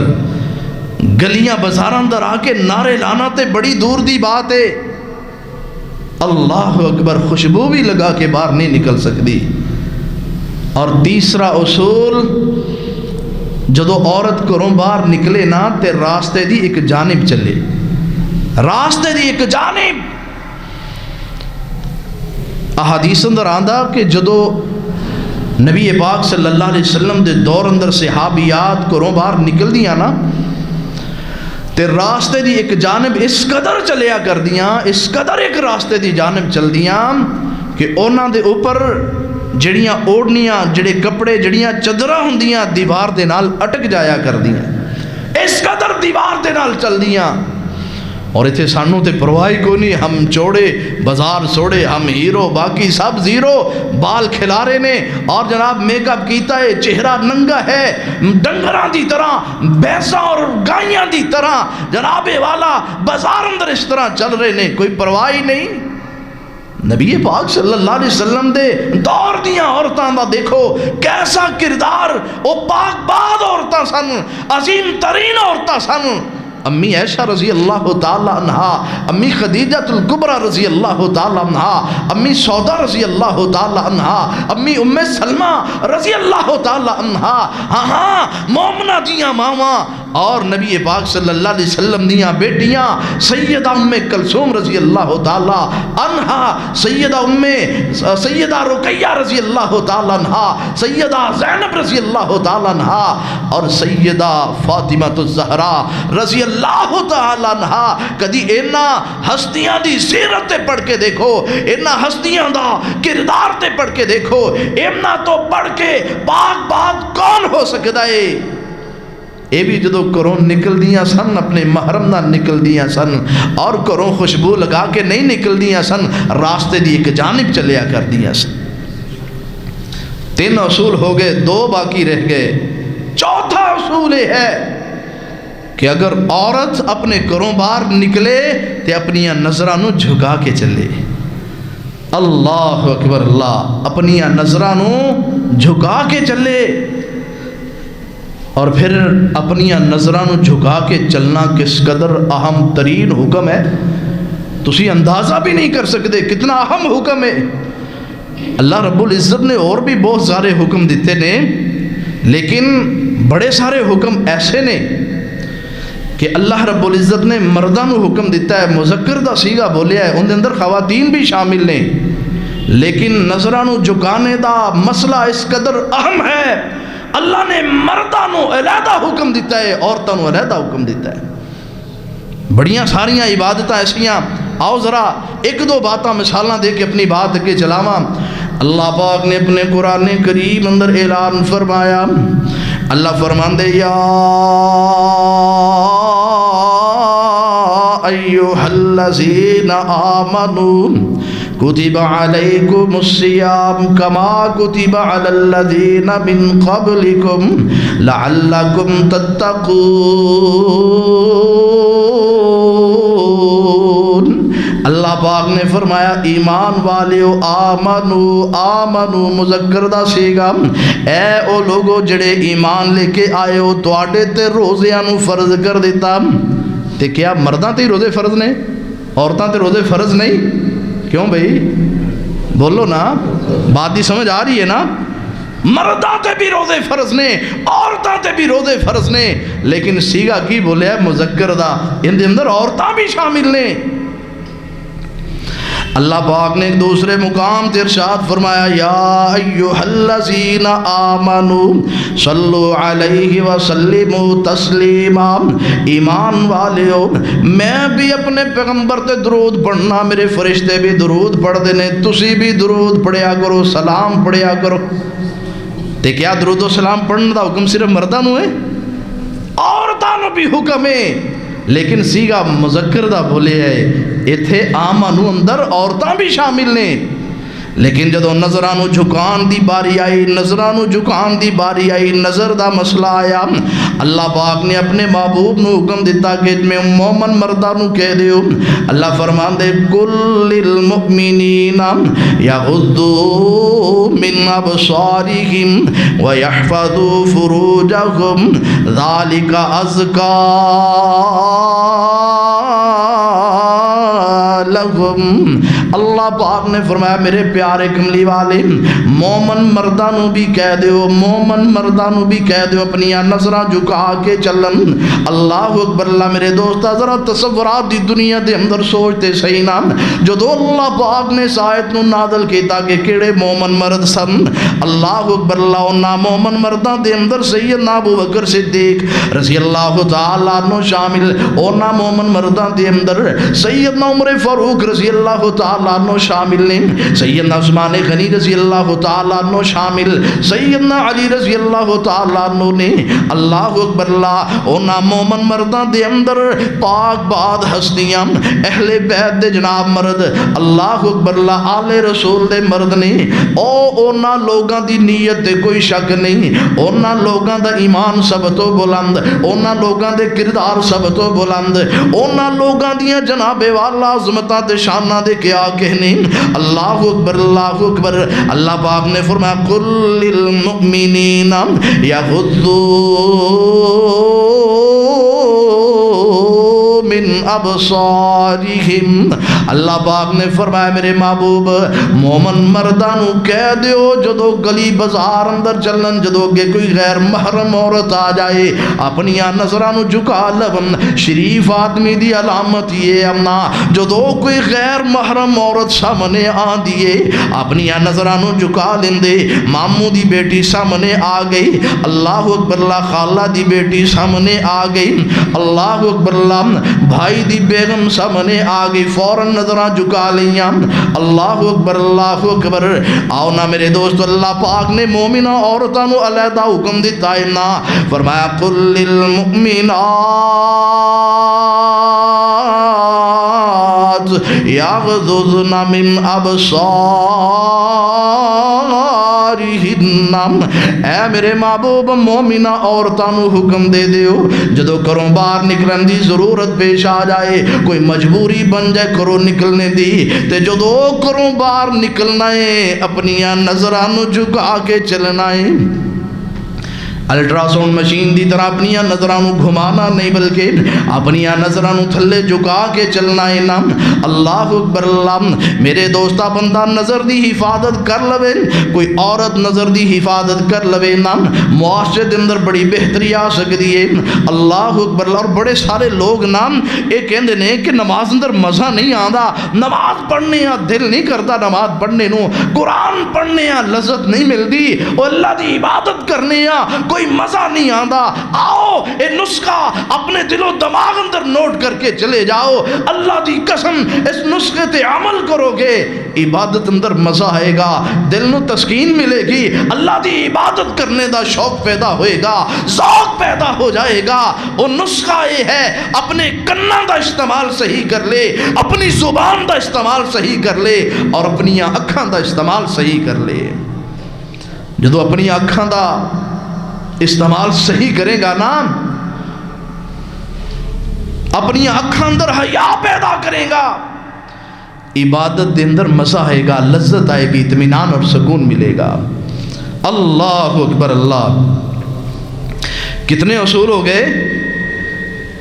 گلیاں بازاراں اندر آ کے نعرے لانا تے بڑی دور دی بات ہے، اللہ اکبر، خوشبو بھی لگا کے باہر نہیں نکل سکتی۔ اور تیسرا اصول، جدو عورت گھروں باہر نکلے نا تے راستے دی ایک جانب چلے، راستے دی ایک جانب۔ احادیث اندر آندہ کہ جدو نبی پاک صلی اللہ علیہ وسلم دے دور اندر صحابیات گھروں باہر نکل دیا نا تے راستے دی ایک جانب اس قدر چلیا کر دیاں، اس قدر ایک راستے دی جانب چل دیاں کہ اونا دے اوپر جڑیاں اوڑنیاں، جڑے کپڑے، جڑیاں چدرہ ہوندیاں دیوار دے نال اٹک جایا کر دیاں، اس قدر دیوار دے نال چل دیاں۔ اور اتھے سانوں تے پرواہی کو نہیں، ہم چوڑے بازار سوڑے، ہم ہیرو، باقی سب زیرو، بال کھلارے نے اور جناب میک اپ کیتا ہے، چہرہ ننگا ہے، ڈنگراں دی طرح، بیساں اور گائیاں دی طرح جناب والا بازار اندر اس طرح چل رہے نے، کوئی پرواہی نہیں۔ نبی پاک صلی اللہ علیہ وسلم دے دور دیاں عورتاں دا دیکھو کیسا کردار، او پاک باد عورتاں سن، عظیم ترین عورتاں سن۔ امی عائشہ رضی اللہ تعالی عنہا، امی خدیجہ الکبریٰ رضی اللہ تعالی عنہا، امی سودا رضی اللہ تعالی عنہا، امی ام سلمہ رضی اللہ تعالی عنہا، ہاں مومنہ دیاں ماواں، اور نبی پاک صلی اللہ علیہ وسلم دیاں بیٹیاں سیدہ ام کلثوم رضی اللہ تعالی عنہا، سیدہ رقیہ رضی اللہ تعالی عنہا، سیدہ زینب رضی اللہ تعالی عنہا، اور سیدہ فاطمہ الزہراء رضی اللہ تعالی عنہ۔ کدی اینا ہستیاں دی سیرت تے پڑھ کے دیکھو، اینا ہستیاں دا کردار تے پڑھ کے دیکھو، اینا تو پڑھ کے پاک بات کون ہو سکتا ہے؟ یہ بھی جدو گھروں نکل دیاں سن اپنے محرم نال نکل دیاں سن اور گھروں خوشبو لگا کے نہیں نکل دیاں سن، راستے دی ایک جانب چلیا کر دیاں سن۔ 3 اصول ہو گئے، 2 باقی رہ گئے۔ چوتھا اصول یہ ہے کہ اگر عورت اپنے گھروں باہر نکلے تو اپنی نظرانوں جھکا کے چلے۔ اللہ اکبر اللہ، اپنی نظرانوں جھکا کے چلے۔ اور پھر اپنی نظرانوں جھکا کے چلنا کس قدر اہم ترین حکم ہے، تسی اندازہ بھی نہیں کر سکتے کتنا اہم حکم ہے۔ اللہ رب العزت نے اور بھی بہت سارے حکم دیتے نے، لیکن بڑے سارے حکم ایسے نے کہ اللہ رب العزت نے مردوں کو حکم دیتا ہے، مذکر دا سیغہ بولیا ہے، ان دے اندر خواتین بھی شامل نے، لیکن نظرانوں جھکانے دا مسئلہ اس قدر اہم ہے، اللہ نے مردوں کو علیحدہ حکم دیتا ہے، عورتوں کو علیحدہ حکم دیتا ہے۔ بڑیاں ساریاں عبادتاں ایسیاں، آؤ ذرا 1-2 باتاں مثالاں دے کے اپنی بات کے چلاواں۔ اللہ پاک نے اپنے قرآن کریم اندر اعلان فرمایا، اللہ فرماندے یا ایھا الذین آمنوا کتب علیکم الصیام کما کتب علی الذین من قبلکم لعلکم تتقون۔ اللہ پاک نے فرمایا ایمان والیو، آمنو مذکر دا سیگا، اے او لوگو جڑے ایمان لے کے آئے ہو، تواڈے تے روزیاں نو فرض کر دیتا۔ تے کیا مرداں تے روزے فرض نے، عورتاں تے روزے فرض نہیں؟ کیوں بھئی بولو نا، بات دی سمجھ آ رہی ہے نا؟ مرداں تے بھی روزے فرض نے، عورتاں تے بھی روزے فرض نے، لیکن سیگا کی بولے ہے مذکر دا، ان دے اندر عورتاں بھی شامل نے۔ اللہ پاک نے ایک دوسرے مقام تے ارشاد فرمایا یا ایھا الذین آمنوا صلوا علیہ وسلموا تسلیما، ایمان والیو میں بھی اپنے پیغمبر تے درود پڑھنا، میرے فرشتے بھی درود پڑھ دینے، تسی بھی درود پڑھیا کرو، سلام پڑھیا کرو۔ تے کیا درود و سلام پڑھنے دا حکم صرف مرداں نو ہے؟ عورتاں نو بھی حکم ہے، لیکن سیگا مذکر دا بولے ہے، ایتھے آمنو اندر عورتاں بھی شامل نے۔ لیکن جدو نظرانو جھکان دی باری آئی، نظرانو جھکان دی باری آئی، نظر دا مسئلہ آیا، اللہ پاک نے اپنے محبوب نو حکم دیتا کہ میں مومن مردانو کہہ دیو، اللہ فرمان دے کل للمؤمنین یغضوا من ابصارہم ویحفظوا فروجہم ذالک ازکا لہم۔ اللہ پاک نے فرمایا میرے پیارے کملی والے مومن مردانو بھی کہہ دیو، مومن مردانو بھی کہہ دیو اپنی نظرہ جھکا کے چلن۔ اللہ اکبر، اللہ میرے دوستا ذرا تصورات دی دنیا دے اندر سوچتے صحیح نا، جدو اللہ پاک نے اس آیت نو نازل کیتا کہ کیڑے مومن مرد سن، اللہ اکبر، اللہ انہاں مومن مرداں دے اندر سیدنا ابو بکر صدیق رضی اللہ تعالیٰ عنہ شامل، انہاں مومن مرداں دے اندر سیدنا عمر فاروق رضی اللہ تعالیٰ عنہ شامل نے، سیدنا عثمان غنی رضی اللہ تعالیٰ عنہ شامل، سیدنا علی رضی اللہ تعالیٰ عنہ نے، اللہ اکبر، اللہ انہاں مومن مرداں دے اندر پاک باد ہستیاں اہل بیت دے جناب مرد، اللہ اکبر، اللہ آل رسول دے مرد نے، او انہاں لوگاں دی نیت دے کوئی شک نہیں، انہاں لوگاں دا ایمان سب تو بلند، انہاں لوگاں دے کردار سب تو بلند، انہاں لوگاں دیاں جناب والا عظمتاں دے شاناں دے کیا کہنے۔ اللہ اکبر، اللہ اکبر، اللہ پاک نے فرمایا قل للمؤمنین یغضوا من ابصارہم، اللہ پاک نے فرمایا میرے محبوب مومن مردانو کہہ دیو جدو گلی بازار اندر چلن، جدو کہ کوئی غیر محرم عورت آ جائے اپنی نظرانو جھکا لون، شریف آدمی دی علامت یہ امنا، جدو کوئی غیر محرم عورت سامنے آ دیے اپنی نظرانو جھکا لیندے، ماموں دی بیٹی سامنے آ گئی، اللہ اکبر، اللہ خالہ دی بیٹی سامنے آ گئی، اللہ اکبر، اللہ بھائی بھائی دی بیگم سامنے آ گئی، فوراً نظراں جھکا لیاں، اللہ اکبر اللہ اکبر۔ آؤ نا میرے دوست، اللہ پاک نے مومنہ عورتوں نو علیحدہ حکم دیتا ہے نا، فرمایا قل للمؤمنات یغضضن من ابصارہن، اے میرے محبوب مومنہ عورتوں نو حکم دے دیو جدو گھروں باہر نکلن دی ضرورت پیش آ جائے، کوئی مجبوری بن جائے گھروں نکلنے دی، تے جدو گھروں باہر نکلنا ہے اپنی نظراں نو جھکا کے چلنا ہے۔ الٹرا ساؤنڈ مشین دی طرح اپنی نظراں نو گھمانا نہیں، بلکہ اپنی نظراں نو تھلے جھکا کے چلنا ہے نا۔ اللہ اکبر اللہ۔ میرے دوستا بندہ نظر دی حفاظت کر لوے، کوئی عورت نظر دی حفاظت کر لوے نا، معاشرے دے اندر بڑی بہتری آ سکتی ہے۔ اللہ اکبر۔ اور بڑے سارے لوگ نا یہ کہندے نے کہ نماز اندر مزہ نہیں آندا، نماز پڑھنے دل نہیں کرتا، نماز پڑھنے نو قرآن پڑھنے لذت نہیں ملتی، اور اللہ دی عبادت کرنے کوئی مزہ نہیں آندا۔ آؤ اے نسخہ اپنے دل و دماغ اندر نوٹ کر کے چلے جاؤ، اللہ دی قسم اس نسخے تے عمل کرو گے عبادت اندر مزہ آئے گا، دل نو تسکین ملے گی، اللہ دی عبادت کرنے دا شوق پیدا ہوئے گا، ذوق پیدا ہو جائے گا۔ وہ نسخہ یہ ہے اپنے کناں دا استعمال صحیح کر لے، اپنی زبان دا استعمال صحیح کر لے، اور اپنی اکھاں دا استعمال صحیح کر لے۔ جدو اپنی اکھاں دا استعمال صحیح کرے گا نا، اپنی اکھاں اندر حیا پیدا کرے گا، عبادت دے اندر مزہ آئے گا، لذت آئے گی، اطمینان اور سکون ملے گا۔ اللہ اکبر اللہ۔ کتنے اصول ہو گئے؟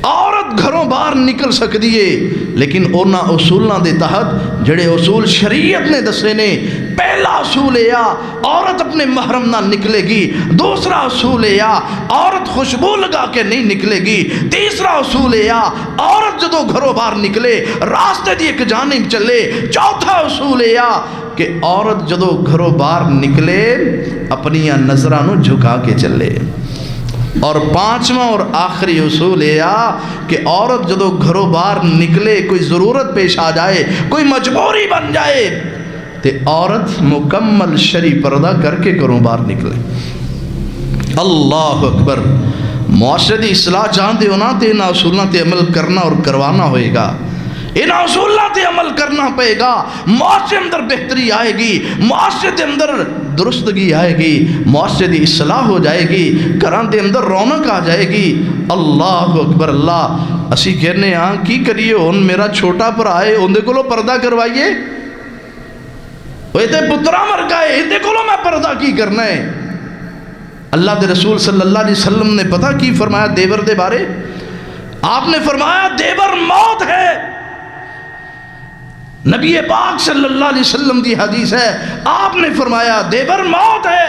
عورت گھروں باہر نکل سکتی ہے، لیکن اونا اصولوں دے تحت جڑے اصول شریعت نے دسے نے، پہلا اصول ہے عورت اپنے محرم نہ نکلے گی، دوسرا اصول ہے عورت خوشبو لگا کے نہیں نکلے گی، تیسرا اصول ہے عورت جدو گھروں باہر نکلے راستے دی ایک جانب چلے، چوتھا اصول ہے کہ عورت جدو گھروں باہر نکلے اپنی نظراں نو جھکا کے چلے، اور پانچواں اور آخری اصول ہے کہ عورت جدو گھروں باہر نکلے کوئی ضرورت پیش آ جائے، کوئی مجبوری بن جائے، تے عورت مکمل شرعی پردہ کر کے گھروں باہر نکلے۔ اللہ اکبر۔ معاشرے دی اصلاح چاہتے ہو نا تے ان اصولوں تے عمل کرنا اور کروانا ہوئے گا، ان اصولوں تے عمل کرنا پڑے گا، معاشرے اندر بہتری آئے گی، معاشرے دے اندر درستگی آئے گی، معاشرے دی اصلاح ہو جائے گی، گھراں دے اندر رونق آ جائے گی۔ اللہ اکبر اللہ۔ اسی کہنے ہاں کی کریے، ہن میرا چھوٹا بھرا ہے اندے کولوں پردہ کروائیے، وہ تے پترا مر گئے اندے کولوں میں پردہ کی کرنا ہے۔ اللہ دے رسول صلی اللہ علیہ وسلم نے پتہ کی فرمایا دیور دے بارے؟ آپ نے فرمایا دیور موت ہے۔ نبی پاک صلی اللہ علیہ وسلم دی حدیث ہے، آپ نے فرمایا دیور موت ہے۔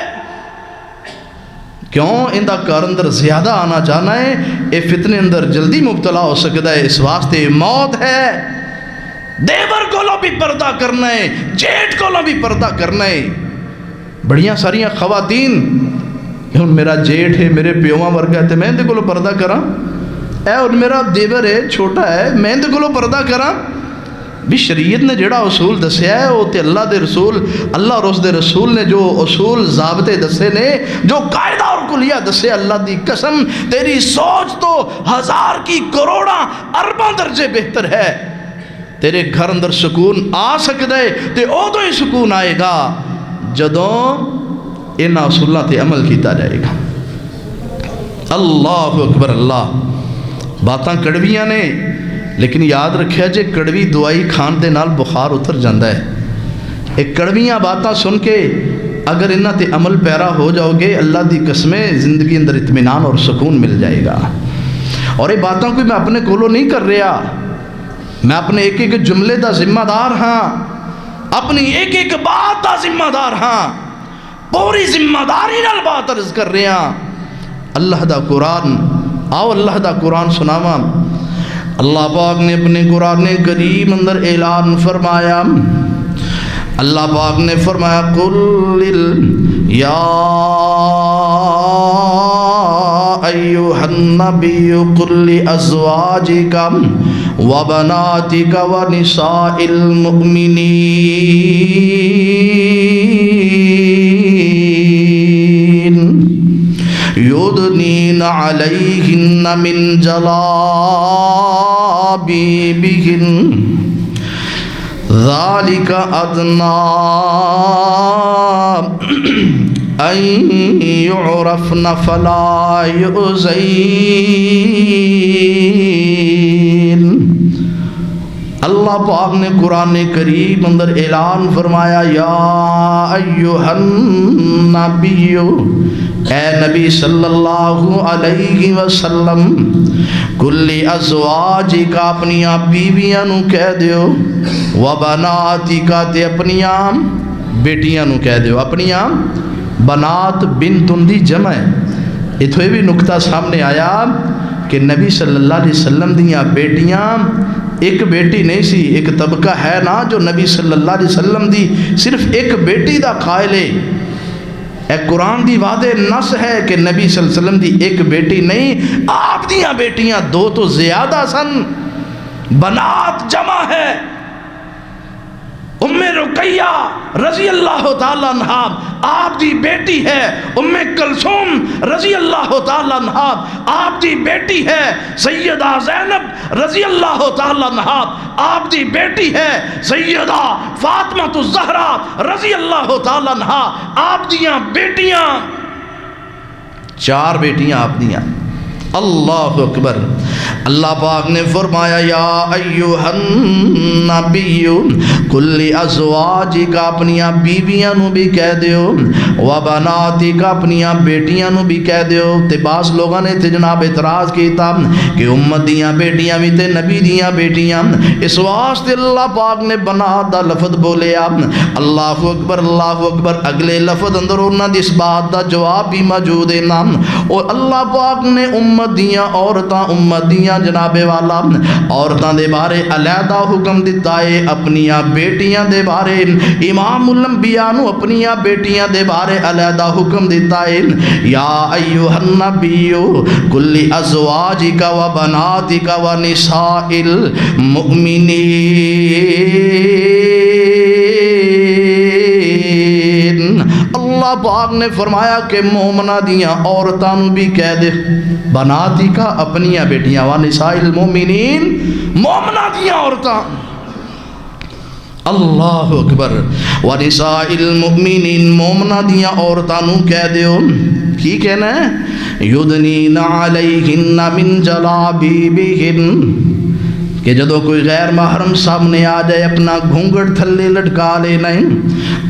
کیوں؟ اندہ کار اندر زیادہ آنا چاہنا ہے، اے فتنے اندر جلدی مبتلا ہو سکتا ہے، اس واسطے موت ہے۔ دیور کولوں بھی پردہ کرنا ہے، جیٹ کولوں بھی پردہ کرنا ہے۔ بڑیاں ساریاں خواتین ہن میرا جیٹ ہے، میرے پیواں ورگا ہے تے میں اندے کولوں پردہ کراں، اے اور میرا دیور ہے چھوٹا ہے میں اندے کولوں پردہ کراں۔ بھی شریعت نے جڑا اصول دسیا ہے وہ تے اللہ دے رسول، اللہ اور اس دے رسول نے جو اصول ضابطے دسے نے، جو قاعدہ اور کلیہ دسے، اللہ دی قسم تیری سوچ تو ہزار کی کروڑاں ارباں درجے بہتر ہے۔ تیرے گھر اندر سکون آ سکتا ہے تے ادو ہی سکون آئے گا جدوں ان اصولوں تے عمل کیتا جائے گا۔ اللہ اکبر اللہ۔ باتاں کڑویاں نے، لیکن یاد رکھیا جے کڑوی دوائی کھان دے نال بخار اتر جاندہ ہے۔ ایک کڑویاں باتاں سن کے اگر انہاں تے عمل پیرا ہو جاؤ گے، اللہ دی قسمیں زندگی اندر اطمینان اور سکون مل جائے گا۔ اور یہ باتاں کوئی میں اپنے کولوں نہیں کر رہا، میں اپنے ایک ایک جملے دا ذمہ دار ہاں، اپنی ایک ایک بات دا ذمہ دار ہاں، پوری ذمہ داری نال بات عرض کر رہے ہیں۔ اللہ دا قرآن، آؤ اللہ دا قرآن سناواں۔ اللہ پاک نے اپنے قرآن کریم اندر اعلان فرمایا، اللہ پاک نے فرمایا قل یا ایھا النبی قل لازواجک وبناتك ونساء المؤمنين يدنين عليهن من جلابيبهن ذلك أدنى أن يعرفن فلا يؤذين۔ اللہ پاک نے قرآن کریم اندر اعلان فرمایا یا ایہا النبی، اے نبی صلی اللہ علیہ وسلم، کلی ازواجی کا اپنیاں بیویاں نو کہہ دیو، وبناتی کا تے اپنیاں بیٹیاں نو کہہ دیو۔ اپنیاں بنات بنتن دی جمع ہے۔ اتھوے بھی نکتہ سامنے آیا کہ نبی صلی اللہ علیہ وسلم دیاں بیٹیاں ایک بیٹی نہیں سی، ایک طبقہ ہے نا جو نبی صلی اللہ علیہ وسلم دی صرف ایک بیٹی دا قائل ہے۔ ایک قرآن دی واضح نص ہے کہ نبی صلی اللہ علیہ وسلم دی ایک بیٹی نہیں، آپ دیاں بیٹیاں دو تو زیادہ سن، بنات جمع ہے۔ ام رقیہ رضی اللہ تعالیٰ عنہ آپ دی بیٹی ہے، ام کلثوم رضی اللہ تعالیٰ عنہ آپ دی بیٹی ہے، سیدہ زینب رضی اللہ تعالیٰ عنہ آپ دی بیٹی ہے، سیدہ فاطمہ الزہرا رضی اللہ تعالیٰ عنہ آپ دیاں بیٹیاں، چار بیٹیاں آپ دیاں۔ اللہ اکبر۔ اللہ پاک نے فرمایا یا ایہا النبی کلی ازواجی کا اپنیاں بیویاں نو بھی کہہ دیو، وبناتی کا اپنیاں بیٹیاں نو بھی کہہ دیو۔ تے بعض لوگوں نے تے جناب اعتراض کیتا کہ امت دیاں بیٹیاں بھی تے نبی دیاں بیٹیاں، اس واسطے اللہ پاک نے بنات دا لفظ بولیا۔ اللہ اکبر اللہ اکبر۔ اگلے لفظ اندر انہاں دی اس بات دا جواب بھی موجود ہے نا، اور اللہ پاک نے امت دیاں عورتاں، امت دیاں جناب والا عورتاں دے بارے علیحدہ حکم دیتا ہے، اپنیاں بیٹیاں دے بارے امام الانبیاء نو اپنیاں بیٹیاں دے بارے علیحدہ حکم دیتا ہے یا ایھا النبی کل ازواجک و بناتک و نساء المؤمنین۔ اللہ پاک نے فرمایا کہ مومنہ دیاں عورتاں نو بھی کہہ دے، بناتی کا اپنیاں بیٹیاں، ونساء المؤمنین مومنہ دیاں عورتاں۔ اللہ اکبر۔ ونساء المؤمنین مومنہ دیاں عورتاں نو کہہ دیو، کی کہنا ہے؟ یدنین علیہن من جلابیبہن، کہ جدو کوئی غیر محرم سامنے آ جائے اپنا گھونگڑ تھلے لٹکا لینا ہے۔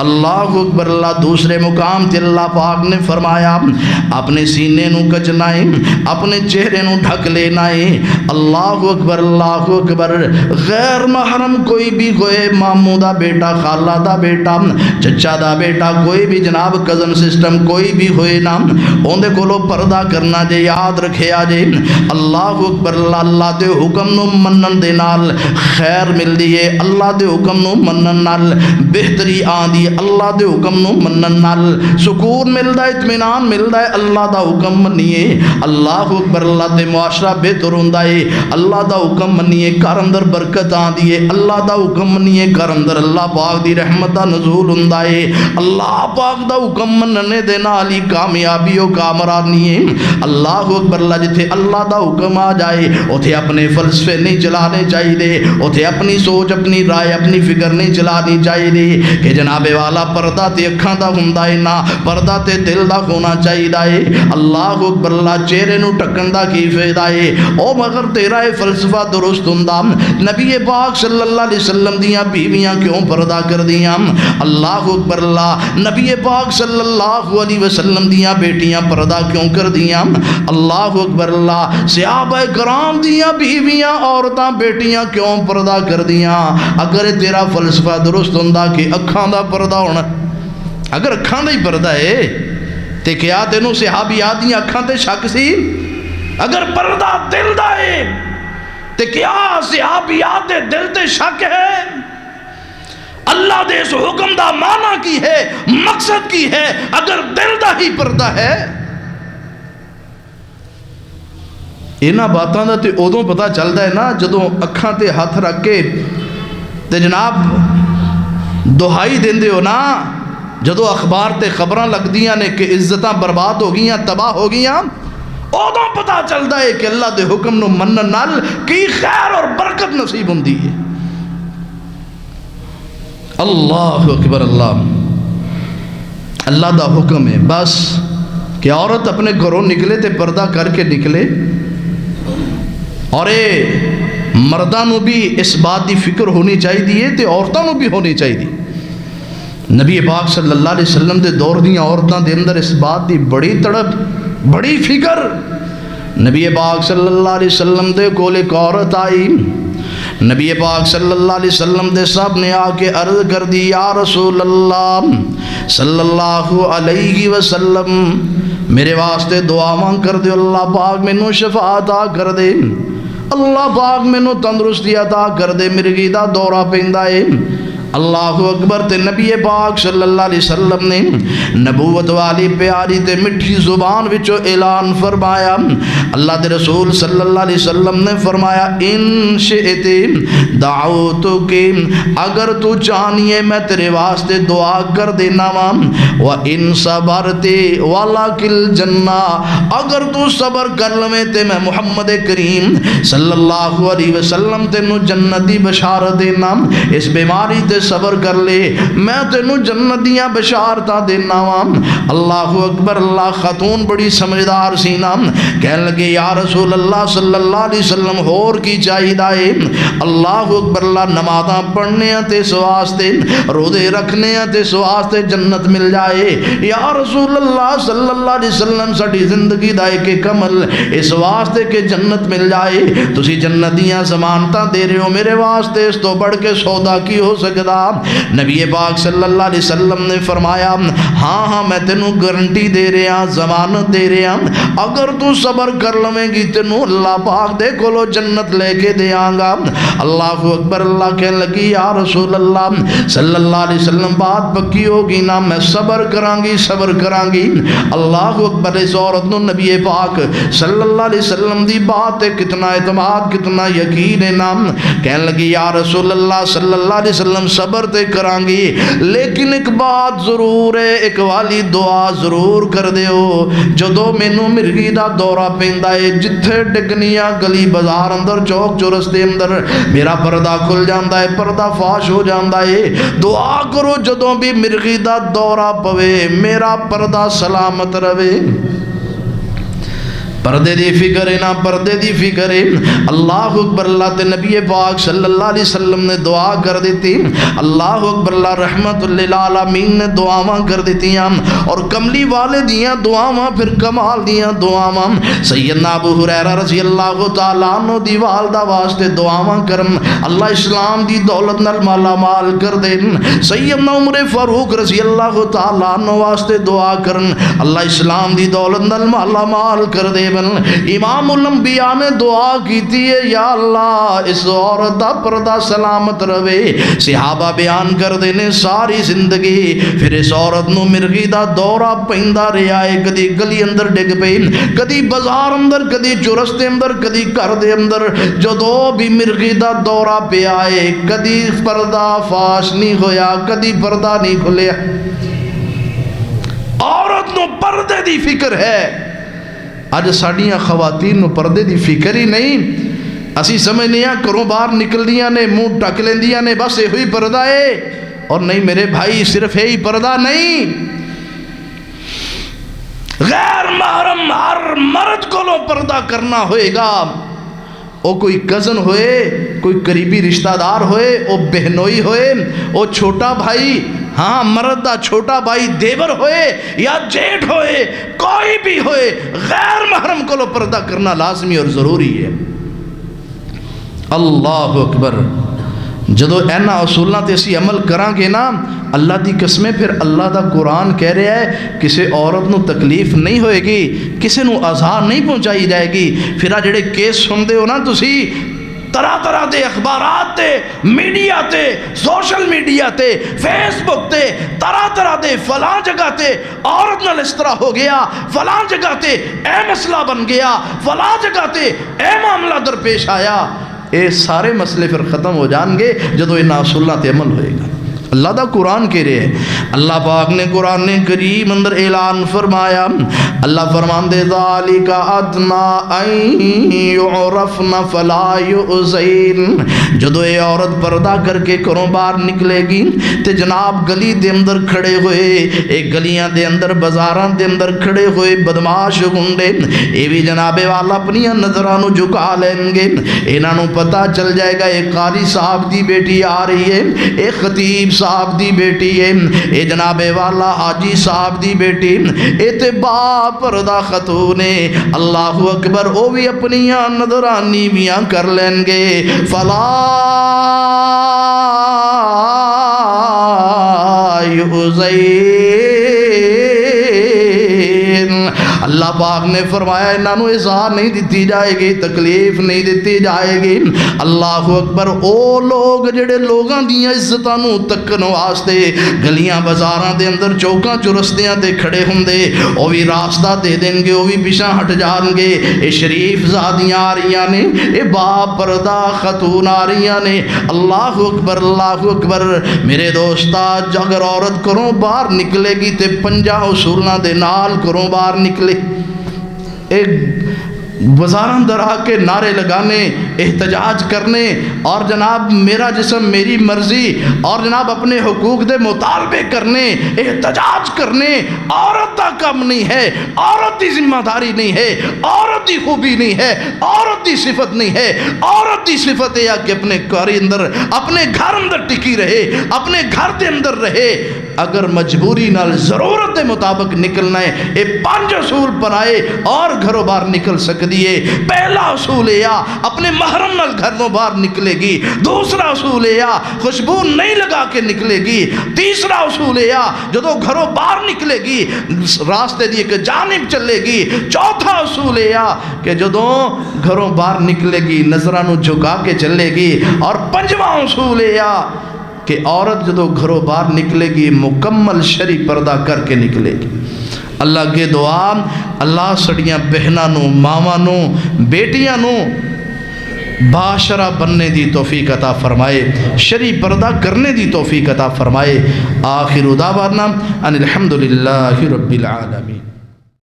اللہ اکبر۔ اللہ دوسرے مقام تے اللہ پاک نے فرمایا اپنے سینے نو کچنا ہے، اپنے چہرے نو ڈھک لینا ہے۔ اللہ اکبر اللہ اکبر۔ غیر محرم کوئی بھی ہوئے، ماموں دا بیٹا، خالہ دا بیٹا، چچا دا بیٹا، کوئی بھی جناب کزن سسٹم کوئی بھی ہوئے نا، اوندے کولو پردہ کرنا جے، یاد رکھے آجے۔ اللہ اکبر۔ اللہ دے حکم نو منن دے نال خیر مل دیئے، اللہ دے حکم نو منن نال بہتری آن دی، اللہ دے حکم نو منن نال سکون ملدا ہے، اطمینان ملدا ہے۔ اللہ دا حکم منیے، اللہ اکبر۔ اللہ دے معاشرہ بہتر ہوندا ہے، اللہ دا حکم منیے، گھر اندر برکت آن دی ہے، اللہ دا حکم منیے، گھر اندر اللہ پاک دی رحمت دا نزول ہوندا ہے۔ اللہ پاک دا حکم مننے دے نال ہی کامیابی و کامرانی ہے۔ اللہ اکبر۔ اللہ جتھے اللہ دا حکم آ جائے اوتھے اپنے فلسفے نہیں چلانے چاہیے، اوتھے اپنی سوچ، اپنی رائے، اپنی فکر نہیں چلانی چاہیے کہ جناب والا پردہ تے اکھاں دا ہوندا ہے نا، پردہ تے دل دا ہونا چاہیے ہے۔ اللہ اکبر۔ اللہ چہرے نو ٹکن دا کی فائدہ ہے؟ او مگر تیرا اے فلسفہ درست ہوندا، نبی پاک صلی اللہ علیہ وسلم دیاں بیویاں کیوں پردہ کر دیاں؟ اللہ اکبر۔ اللہ نبی پاک صلی اللہ علیہ وسلم دیاں بیٹیاں پردہ کیوں کر دیاں؟ اللہ اکبر۔ اللہ صحابہ کرام دیاں بیویاں عورتاں بیٹیاں کیوں پردہ کر دیاں؟ اگر تیرا فلسفہ درست ہوندا کہ اکھاں دا پردہ ہونا، اگر اکھاں دا ہی پردہ ہے تے کیا تینوں صحابیات دیاں اکھاں تے شک سی؟ اگر پردہ دل دا ہے تے کیا صحابیات دے دل تے شک ہے؟ اللہ دے اس حکم دا معنی کی ہے، مقصد کی ہے؟ اگر دل دا ہی پردہ ہے ਇਹਨਾਂ ਬਾਤਾਂ ਦਾ ਤੇ ਉਦੋਂ ਪਤਾ ਚੱਲਦਾ ਹੈ ਨਾ ਜਦੋਂ ਅੱਖਾਂ ਤੇ ਹੱਥ ਰੱਖ ਕੇ ਤੇ ਜਨਾਬ ਦੁਹਾਈ ਦਿੰਦੇ ਹੋ ਨਾ, ਜਦੋਂ ਅਖਬਾਰ ਤੇ ਖਬਰਾਂ ਲੱਗਦੀਆਂ ਨੇ ਕਿ ਇੱਜ਼ਤਾਂ ਬਰਬਾਦ ਹੋ ਗਈਆਂ, ਤਬਾਹ ਹੋ ਗਈਆਂ, ਉਦੋਂ ਪਤਾ ਚੱਲਦਾ ਹੈ ਕਿ اللہ دے حکم نو منن نال کی خیر اور برکت نصیب ہوندی ہے۔ اللہ اکبر، اللہ دا حکم ہے بس کہ عورت اپنے گھروں نکلے تے پردہ کر کے نکلے، اور مرداں نو بھی اس بات دی فکر ہونی چاہیے تے عورتاں نو بھی ہونی چاہیے۔ نبی پاک صلی اللہ علیہ وسلم دے دور دیاں عورتاں دے اندر اس بات دی بڑی تڑپ، بڑی فکر۔ نبی پاک صلی اللہ علیہ وسلم دے کول ایک عورت آئی، نبی پاک صلی اللہ علیہ وسلم دے سب نے آ کے عرض کر دی، یا رسول اللہ صلی اللہ علیہ وسلم میرے واسطے دعا مانگ کر دے، اللہ پاک مینوں شفا عطا کر دے، اللہ پاک مینوں تندرستی عطا کر دے، مرگی دا دورہ پیندا ہے۔ اللہ اکبر، تے نبی پاک صلی اللہ علیہ وسلم نے نبوت والی پیاری تے مٹھی زبان وچوں اعلان فرمایا، اللہ دے رسول صلی اللہ علیہ وسلم نے فرمایا، ان شئت دعوتک، اگر تو چاہیے میں تیرے واسطے دعا کر دینا وا، وان صبرت ولک الجنہ، اگر تو صبر کر لویں تے میں محمد کریم صلی اللہ علیہ وسلم تینوں جنت دی بشارت دینا، اس بیماری تے صبر کر لے میں تینوں جنت دیاں بشارتاں دینا وا۔ اللہ اکبر، اللہ خاتون بڑی سمجھدار سی نا، کہنے لگے یا رسول اللہ صلی اللہ علیہ وسلم ہور کی چاہیے؟ اللہ اکبر، اللہ نمازاں پڑھنے تے اس واسطے، روزے رکھنے تے اس واسطے جنت مل جائے، یا رسول اللہ صلی اللہ علیہ وسلم ساڈی زندگی دا ایک عمل اس واسطے کہ جنت مل جائے، تسی جنت دیاں ضمانتاں دے رہے ہو، میرے واسطے اس تو بڑھ کے سودا کی ہو سکتا؟ نبی پاک صلی اللہ علیہ وسلم نے فرمایا، ہاں میں تینوں گارنٹی دے رہا، ضمانت دے رہا، اگر تو صبر کر لویں گی تینوں اللہ پاک دے کولو جنت لے کے دیاں گا۔ اللہ اکبر، اللہ کہنے لگی یا رسول اللہ صلی اللہ علیہ وسلم بات پکی ہوگی نا، میں صبر کران گی، صبر کران گی۔ اللہ اکبر، اس عورت نو نبی پاک صلی اللہ علیہ وسلم دی بات ہے کتنا اعتماد، کتنا یقین ہے نا، کہنے لگی یا رسول اللہ صلی اللہ علیہ وسلم صبر تے کران گی، لیکن ایک بات ضرور ہے، ایک والی دعا ضرور کر دیو، جدو مینوں مرگی دا دورہ پیندا ہے، جتھے ڈگنیاں گلی بازار اندر چوک چورستے اندر میرا پردہ کھل جاندا ہے، پردہ فاش ہو جاندا ہے، دعا کرو جدوں بھی مرگی دا دورہ پوے میرا پردہ سلامت رہے۔ پردے دی فکر ہے نا، پردے دی فکر ہے۔ اللہ اکبر، اللہ تے نبی پاک صلی اللہ علیہ وسلم نے دعا کر دیتی، اللہ اکبر، اللہ رحمت للعالمین نے دعاواں کر دیتیاں، اور کملی والے دیاں دعاواں پھر کمال دیاں دعاواں۔ سیدنا ابو ہریرہ رضی اللہ تعالیٰ عنہ دی والدہ واسطے دعاواں کرن، اللہ اسلام دی دولت نال مالا مال کر دین۔ سیدنا عمر فاروق رضی اللہ تعالیٰ عنہ واسطے دعا کرن، اللہ اسلام دی دولت نال مالا مال کر دے۔ امام الانبیاء نے دعا کیتی ہے، یا اللہ اس عورت دا پردہ سلامت رہے۔ صحابہ بیان کر دینے ساری زندگی پھر اس عورت نو مرگی دا دورہ پیندا رہا ہے، کدی گلی اندر ڈگ پئی، کدی بازار اندر، کدی چرستے اندر، کدی گھر دے اندر، جدو بھی مرگی دا دورہ پہ آئے کدی پردہ فاش نہیں ہویا، کدی پردہ نہیں کھلیا۔ عورت نو پردے دی فکر ہے، اج ساڈیاں خواتین نو پردے دی فکر ہی نہیں، اسی سمجھنے ہیں گھروں باہر نکلدیاں نے منہ ڈھک لیندیاں نے، بس یہ ہوئی پردہ ہے، اور نہیں میرے بھائی صرف یہی پردہ نہیں، غیر محرم ہر مرد کو لو پردہ کرنا ہوئے گا، او کوئی کزن ہوئے، کوئی قریبی رشتہ دار ہوئے، او بہنوئی ہوئے، او چھوٹا بھائی، ہاں مرد دا چھوٹا بھائی دیور ہوئے یا جیٹھ ہوئے، کوئی بھی ہوئے، غیر محرم کو لو پردہ کرنا لازمی اور ضروری ہے۔ اللہ اکبر، جدو اینا اصولنا تے اسی عمل کران گے نا، اللہ دی قسمیں پھر اللہ دا قرآن کہہ رہا ہے کسے عورت نو تکلیف نہیں ہوئے گی، کسے نو اذا نہیں پہنچائی جائے گی۔ پھر جڑے کیس سن دے ہو نا تسی طرح طرح دے اخبارات تے میڈیا تے سوشل میڈیا تے فیس بک تے طرح طرح دے فلاں جگہ تے عورت نال اس طرح ہو گیا، فلاں جگہ تے اے مسئلہ بن گیا، فلاں جگہ تے اے معاملہ درپیش آیا. اے سارے مسئلے پھر ختم ہو جان گے جدو ان اصولات تے عمل ہوئے گا. اللہ دا قرآن کہہ رہے ہیں، اللہ پاک نے قرآن کریم اندر اعلان فرمایا، اللہ فرمان دے ذالک ادنا ان یعرفن فلا یؤذین. جدو یہ عورت پردہ کر کے گھروں باہر نکلے گی تے جناب گلی دے اندر کھڑے ہوئے، ایک گلیاں دے اندر بازاراں دے اندر کھڑے ہوئے بدماش گنڈے یہ بھی جناب والا اپنی نظرانو جھکا لیں گے. انہاں نو پتہ چل جائے گا ایک قاری صاحب دی بیٹی آ رہی ہے، ایک خطیب صاحب دی بیٹی ہے، اے جناب والا حاجی صاحب دی بیٹی، اے تے با پردہ خاتون ہے. اللہ اکبر. او بھی اپنی نظرانی میاں کر لیں گے. فلا یؤذین. اللہ پاک نے فرمایا انہوں اظہار نہیں دیتی جائے گی، تکلیف نہیں دیتی جائے گی. اللہ اکبر. او لوگ جڑے لوگاں دیاں عزتاں نو تکن واسطے گلیاں بازاراں دے اندر چوکاں چرستیاں تے کھڑے ہوندے، او بھی راستہ دے دیں گے، او بھی پیچھے ہٹ جان گے. اے شریف زادیاں آ رہیاں نے، اے با پردہ خاتون آ رہیاں نے. اللہ اکبر اللہ اکبر. میرے دوستا اگر عورت کروں باہر نکلے گی تے 50 اصولاں دے نال کروں باہر نکلے. ایک بازاراں در آ کے نعرے لگانے، احتجاج کرنے اور جناب میرا جسم میری مرضی اور جناب اپنے حقوق دے مطالبے کرنے، احتجاج کرنے عورت کا کم نہیں ہے، عورت کی ذمہ داری نہیں ہے، عورت کی خوبی نہیں ہے، عورت کی صفت نہیں ہے. عورت کی صفت ہے کہ اپنے گھر اندر اپنے گھر اندر ٹکی رہے، اپنے گھر دے اندر رہے. اگر مجبوری نال ضرورت دے مطابق نکلنا ہے، یہ 5 اصول بنائے اور گھروں باہر نکل سکتی ہے. پہلا اصول ہے اپنے محرم نال گھروں باہر نکلے گی. دوسرا اصول ہے خوشبو نہیں لگا کے نکلے گی. تیسرا اصول ہے جدو گھروں باہر نکلے گی راستے دی ایک جانب چلے گی. چوتھا اصول ہے کہ جدو گھروں باہر نکلے گی نظرانو جھکا کے چلے گی. اور 5واں اصول ہے کہ عورت جدو گھروں باہر نکلے گی مکمل شرعی پردہ کر کے نکلے گی. اللہ کے دعا اللہ سڑیاں بہناں نو، ماواں نو، بیٹیاں نو باشرہ بننے دی توفیق عطا فرمائے، شرعی پردہ کرنے دی توفیق عطا فرمائے. آخر دعوانا ان الحمدللہ رب العالمین.